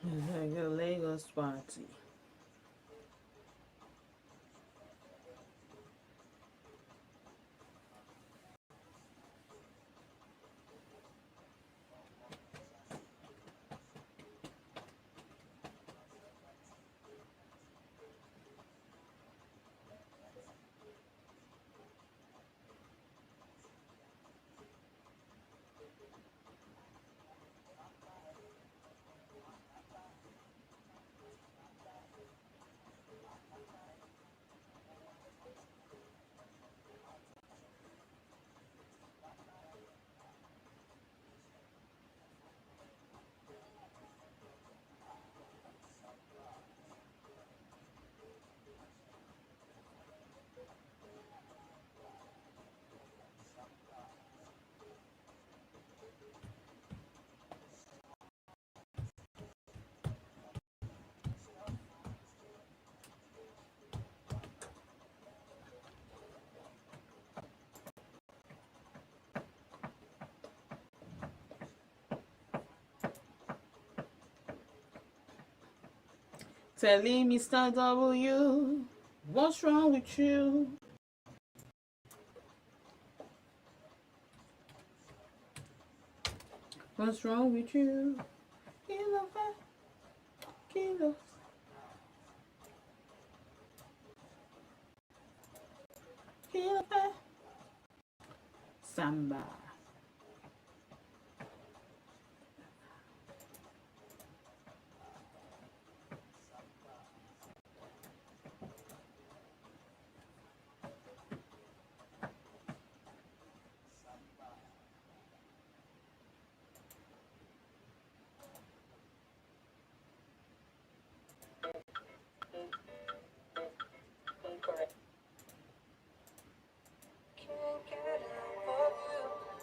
Like a Lagos party. Telling Mr. W, what's wrong with you? What's wrong with you? Kilo, kilo. Kilo, samba. Can't get enough of you.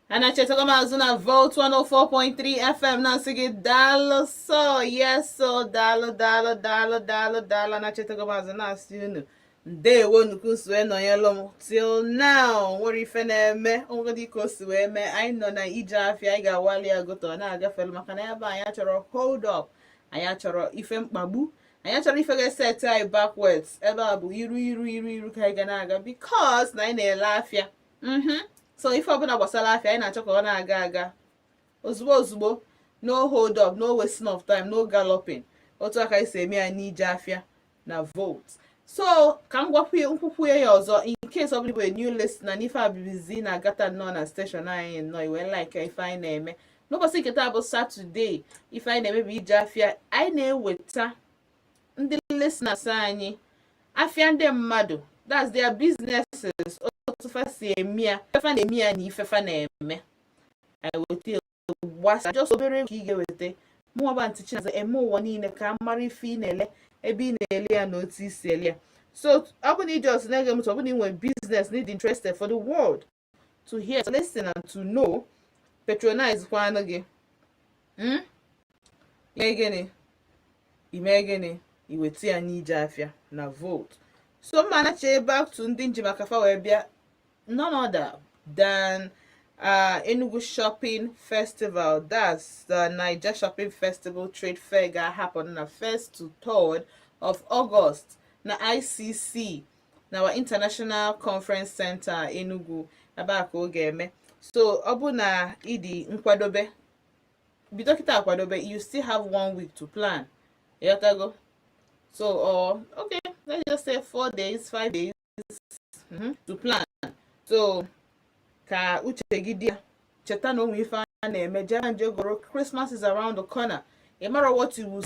anachetaga mazụ na Volt 104.3 FM na-asị gị daalụ sọ yes so daalụ anachetaga mazụ na-asị unu ndewo nukwusu wee nọnyelụ m till now nwere ife na-eme onwegodi ka o si wee mee anyị nọ na ije afịa anyị ga-awali agoto na-agafelu maka na ebe anyị achọrọ hold up anyị achọrọ ife mkpagbu anyị achọrọ ife ga-eset anyị backwards ebe a bụ iru ka anyị ga na-aga because na anyị na-ele afịa so ife ọbụla gbasara afịa anyị na-achọ ka ọ na-aga aga ozugbo no hold up no wasting of time no galloping otu aka esi eme ya n'ije afịa na Volt. So ka m nkwupụ ya ọzọ in case ọ bụrụ a new listener na n'ife abibizi na-agata nnọọ na station anyị nnọọ iwe like ife anyị na-eme n'ụbọchị nke taa bụ Saturday ife anyị na-eme bụ ije afịa anyị na-eweta ndị listeners anyị afịa ndị mmadụ that's their businesses otu fa si eme ya ifefa na-eme ya na ifefa na-eme anyị weta gbasa just obere ka ị ga-eweta mụọba ntị Chinaza eme ụwa niile ka mara ife ị na-ele ebe ị na-ele ya na otu isi ele ya so ọ bụ na ije ọsụ na-ege m ọ bụ na ị nwere business need interested for the world to hear to listen and to know patronize kwanụ gị ime gịnị iweta ya n'ije afịa na Volt. So mma anache back to ndị njem akafa wee bịa none other than Enugu Shopping Festival. That's the Niger Shopping Festival Trade Fair ga-happen na 1st to 3rd of August na ICC na our International Conference Center Enugu ebe a ka ọ ga-eme. So ọ bụ na ịdị nkwadobe bido kịta akwadobe you still have 1 week to plan. Yotago. So okay, let's just say 4 days 5 days to plan. So ka uche gị dị cheta na onwe ife a na-eme jegoro Christmas is around the corner. No matter what you will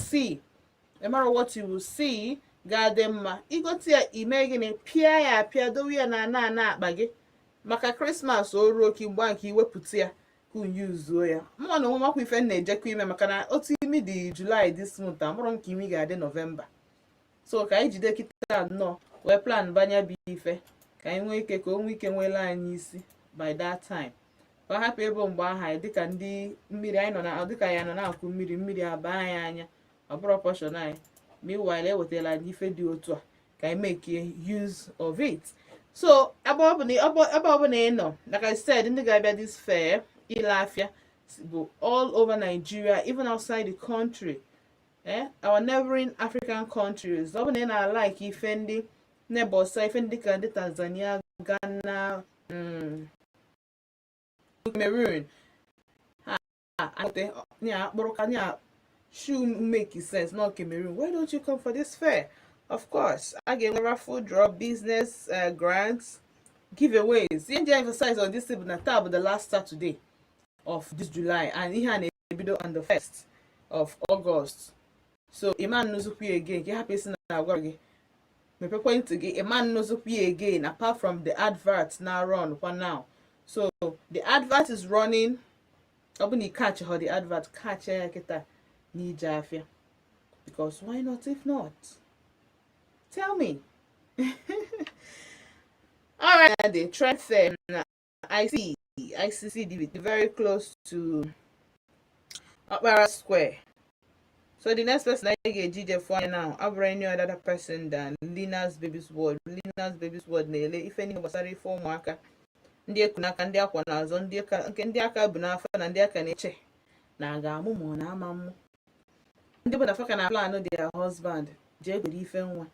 see ga-adị mma igote ya ime gịnị pịa ya apịa dowe ya na akpa gị maka Christmas o ruo ka igba nke iwepụta ya ka unyuzuo ya mụọ na onwe makwa ife na-ejekwa ime maka na otu imi dị July this month amụrụ m ka imi ga-adị November. So ka anyị jide kịta nnọọ wee plan banya bụ ife ka anyị nwee ike ka o nwee ike nwele anyị isi by that time ka ọ hapụ ebe mgbe aha dịka ndị mmiri anyị nọ na dịka ya nọ na-akwụ mmiri aba anyị anya ọ bụrụ portion anyị meanwhile ewetala anyị ife dị otu a ka anyị make use of it. So ebe ọbụla ị nọ like I said ndị ga-abịa this fair ile afịa bụ all over Nigeria even outside the country. Our neighboring African countries ọ bụ na ị na-like ife ndị nebosa ife ndị ka ndị Tanzania, Ghana, Cameroon should make sense not Cameroon. Why don't you come for this fair? Of course I get raffle draw business grants giveaways. The emphasize on this na tab the last Saturday of this July and ihe na-ebido on the 1st of August. So Iman nozukwu again ka happy na agwa gị mepe ekwentị gị Iman nozukwu again apart from the advert now run for now. So the advert is running. Obuni catch her the advert catch ya kita n'ije afịa because why not if not? Tell me. All right, the trade fair ICC very close to Okpara Square. So the next person I get GJ for now, I'll bring any other person than Lina's Baby's World. Lina's Baby's World na-ele ife niile gbasara ife ụmụaka ndị eku n'aka ndị akwa n'azụ ndị aka bụ n'afọ na ndị aka na-eche na aga amụ ma ọ na-ama mmụ ndị bụ na faka na plan their husband jee gwere ife nwa.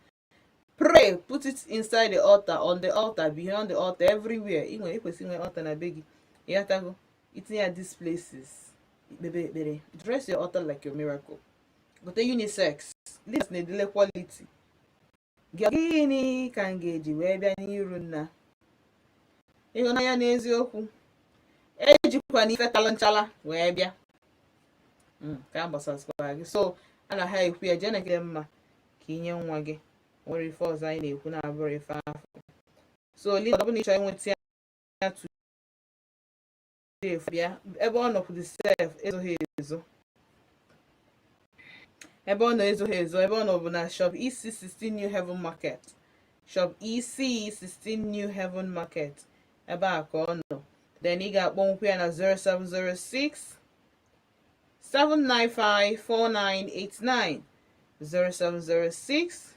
Pray, put it inside the altar, on the altar, behind the altar, everywhere. Ikwesị inwe altar na be gị ịghọtago itinye ya these places ikpebe ekpere. Dress your altar like your miracle. Gote unisex list na-edile quality. Gịnị ka m ga-eji wee bịa n'iru nna ịhụnanya n'eziokwu ejikwa n'ife talụnchala wee bịa ka a gbasasịkwara gị. So a na ha ekwu ya jee na gị mma ka inye nwa gị nwere ife ọzọ anyị na-ekwu na-abụrụ ife afọ. So Lina ọ bụla ịchọ inweta ya today bịa ebe ọ nọkwụ the self ezoghị ezo ebe ọ nọ ezoghị ezo ebe ọ nọ bụ na shop EC 16 New Haven Market. Shop EC 16 New Haven Market ebe a ka ọ nọ. Then you got one here na 0706 795 4989. 0706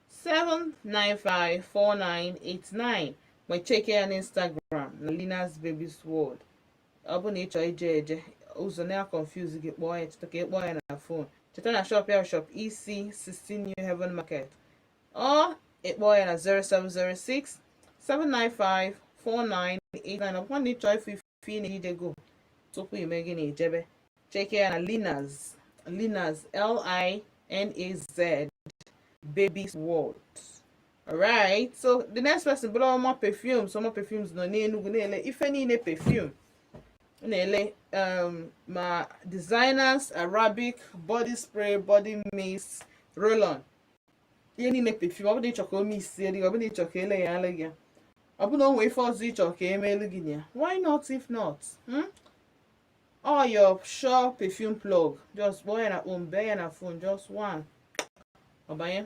795 4989. My check here on Instagram na Lina's Baby's World. Ọ bụ na ị chọọ ije eje ụzọ na-confuse gị, kpọọ ya, cheta ka ị kpọọ ya na phone. Cheta na shop ya shop EC 16 New Haven Market. Or ịkpọọ ya na 0706 795 4989. Ọ bụkwa na ị chọọ ife ị na-ije go tupu ime gị na ijebe, check ya na Lina's LINAZ Baby's World. Alright, so the next person below more perfumes no n'Enugu na-ele ife niile perfume. Na-ele ma designers, Arabic, body spray, body mist, roll-on. Ihe niile perfume, ọ bụ na ịchọ ka o misie gị, ọ bụ na ịchọ ka ele ya ale gị. Ọ bụ na o nwee ife ọzọ ịchọ ka emelu gị ya. Why not if not? Or your Sure perfume plug. Just buy na buy na phone, just one. Obanye.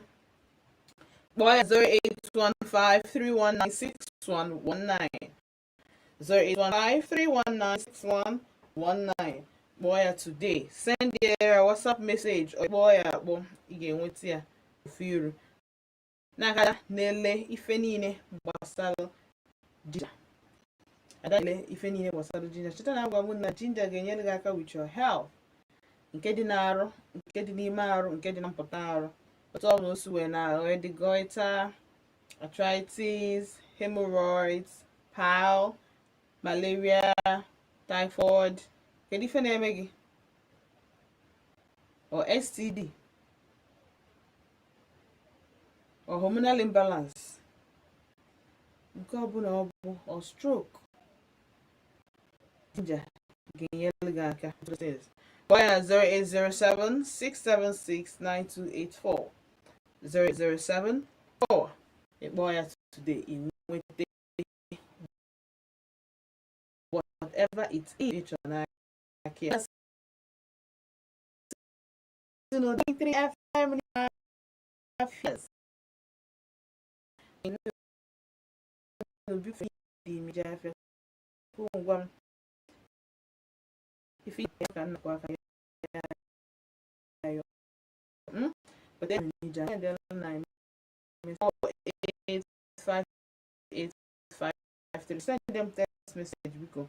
Boy 0815-319-6119. 0815-319-6119. Boy today. Send your WhatsApp message or boy again with ya firu. Nakada nele ife niile gbasara ginger. Adale ife niile gbasara ginger. Cheta na agwa m na ginger ga-enyere gị aka with your health. Nke dị n'arụ, nke dị n'ime arụ, nke dị na mpụta arụ. Otu ọ bụla o si wee na-arụ dị goiter, arthritis, hemorrhoids, pile, malaria, typhoid. Kedu ife na-eme gị? Or STD, or hormonal imbalance. Nke ọ bụla ọ bụ or stroke. Ginger ga-enyere gị aka. Boy at 0807 676 9284. 0807 4. Boy at today in whatever it is on here. You know, 3 family affairs. You know, before the media affairs. If you can work, but then you just and then 9 send them text message because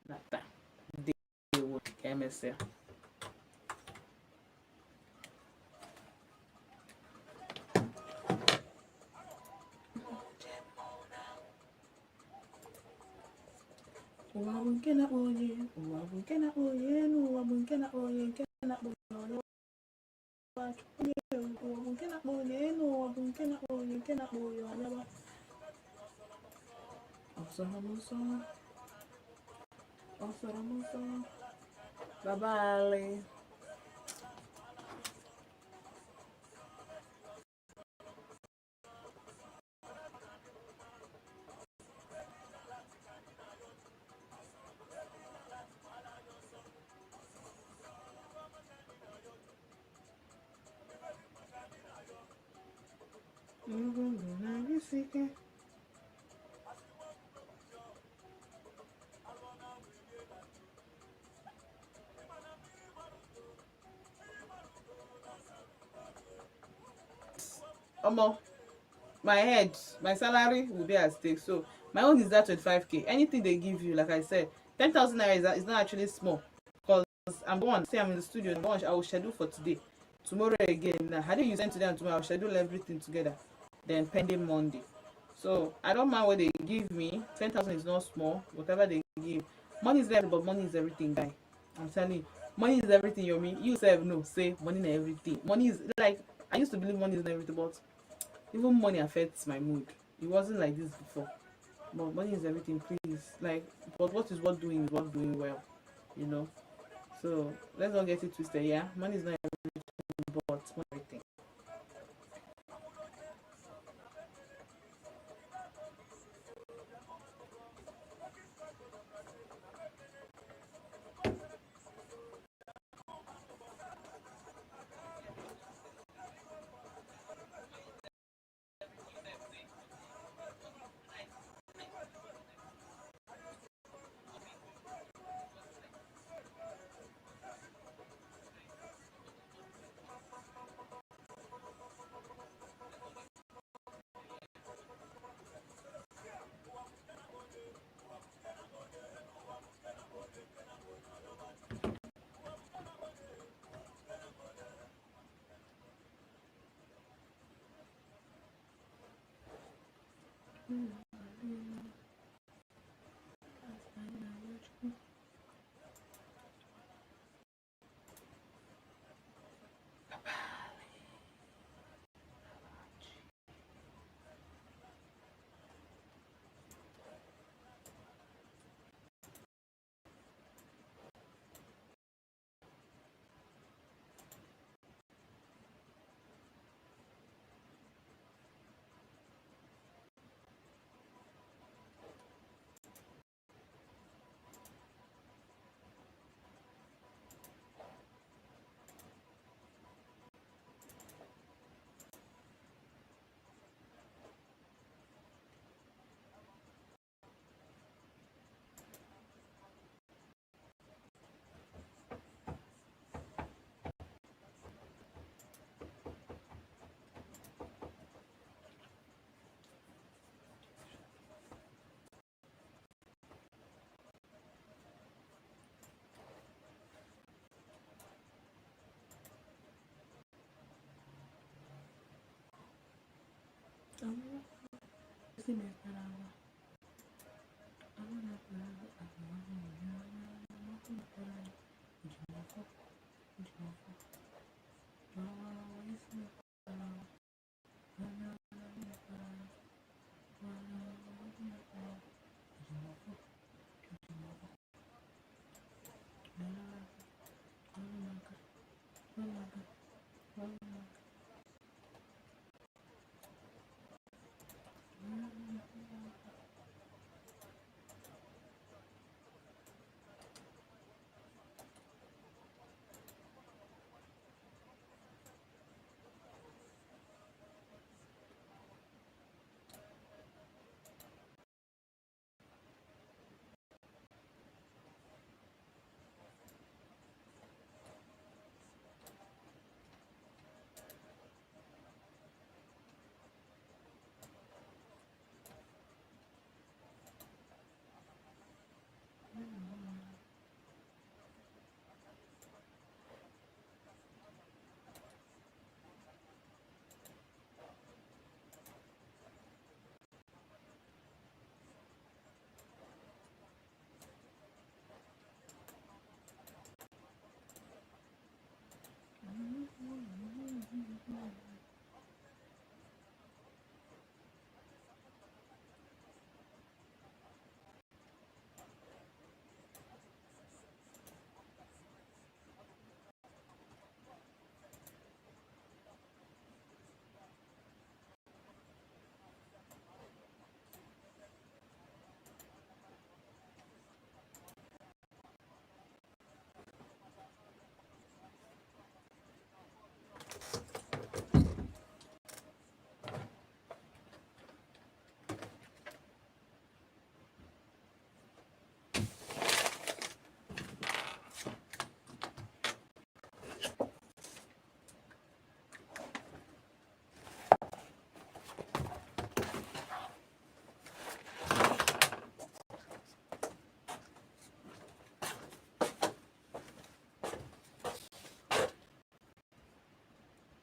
nata dewo ka emesịa. Ụwa bụ nke na-akpọ onye, ụwa bụ nke na-akpọ onye, n'ụwa bụ nke na-akpọ onye, nke na-akpọ onye, ụwa bụ nke na-akpọ onye, n'ụwa bụ nke na-akpọ onye, nke na-akpọ onye, ọnyaba. Ọsọrọmọsọ. Bye-bye. My salary will be at stake. So my own is that 25k. Anything they give you, like I said, 10,000 naira is not actually small. I'm the one. Say I'm in the studio. I'm the one I will schedule for today. Tomorrow again. Now, how do you send today and tomorrow? I'll schedule everything together. Then pending Monday. So I don't mind what they give me. 10,000 is not small. Whatever they give, money is there, but money is everything, guy. I'm telling you, money is everything. You mean you say no? Say money is everything. Money is like I used to believe money is everything, but even money affects my mood. It wasn't like this before. But money is everything, please. Like, but what is what doing is what doing well, you know. So let's not get it twisted. Yeah, money is not everything, but money is everything.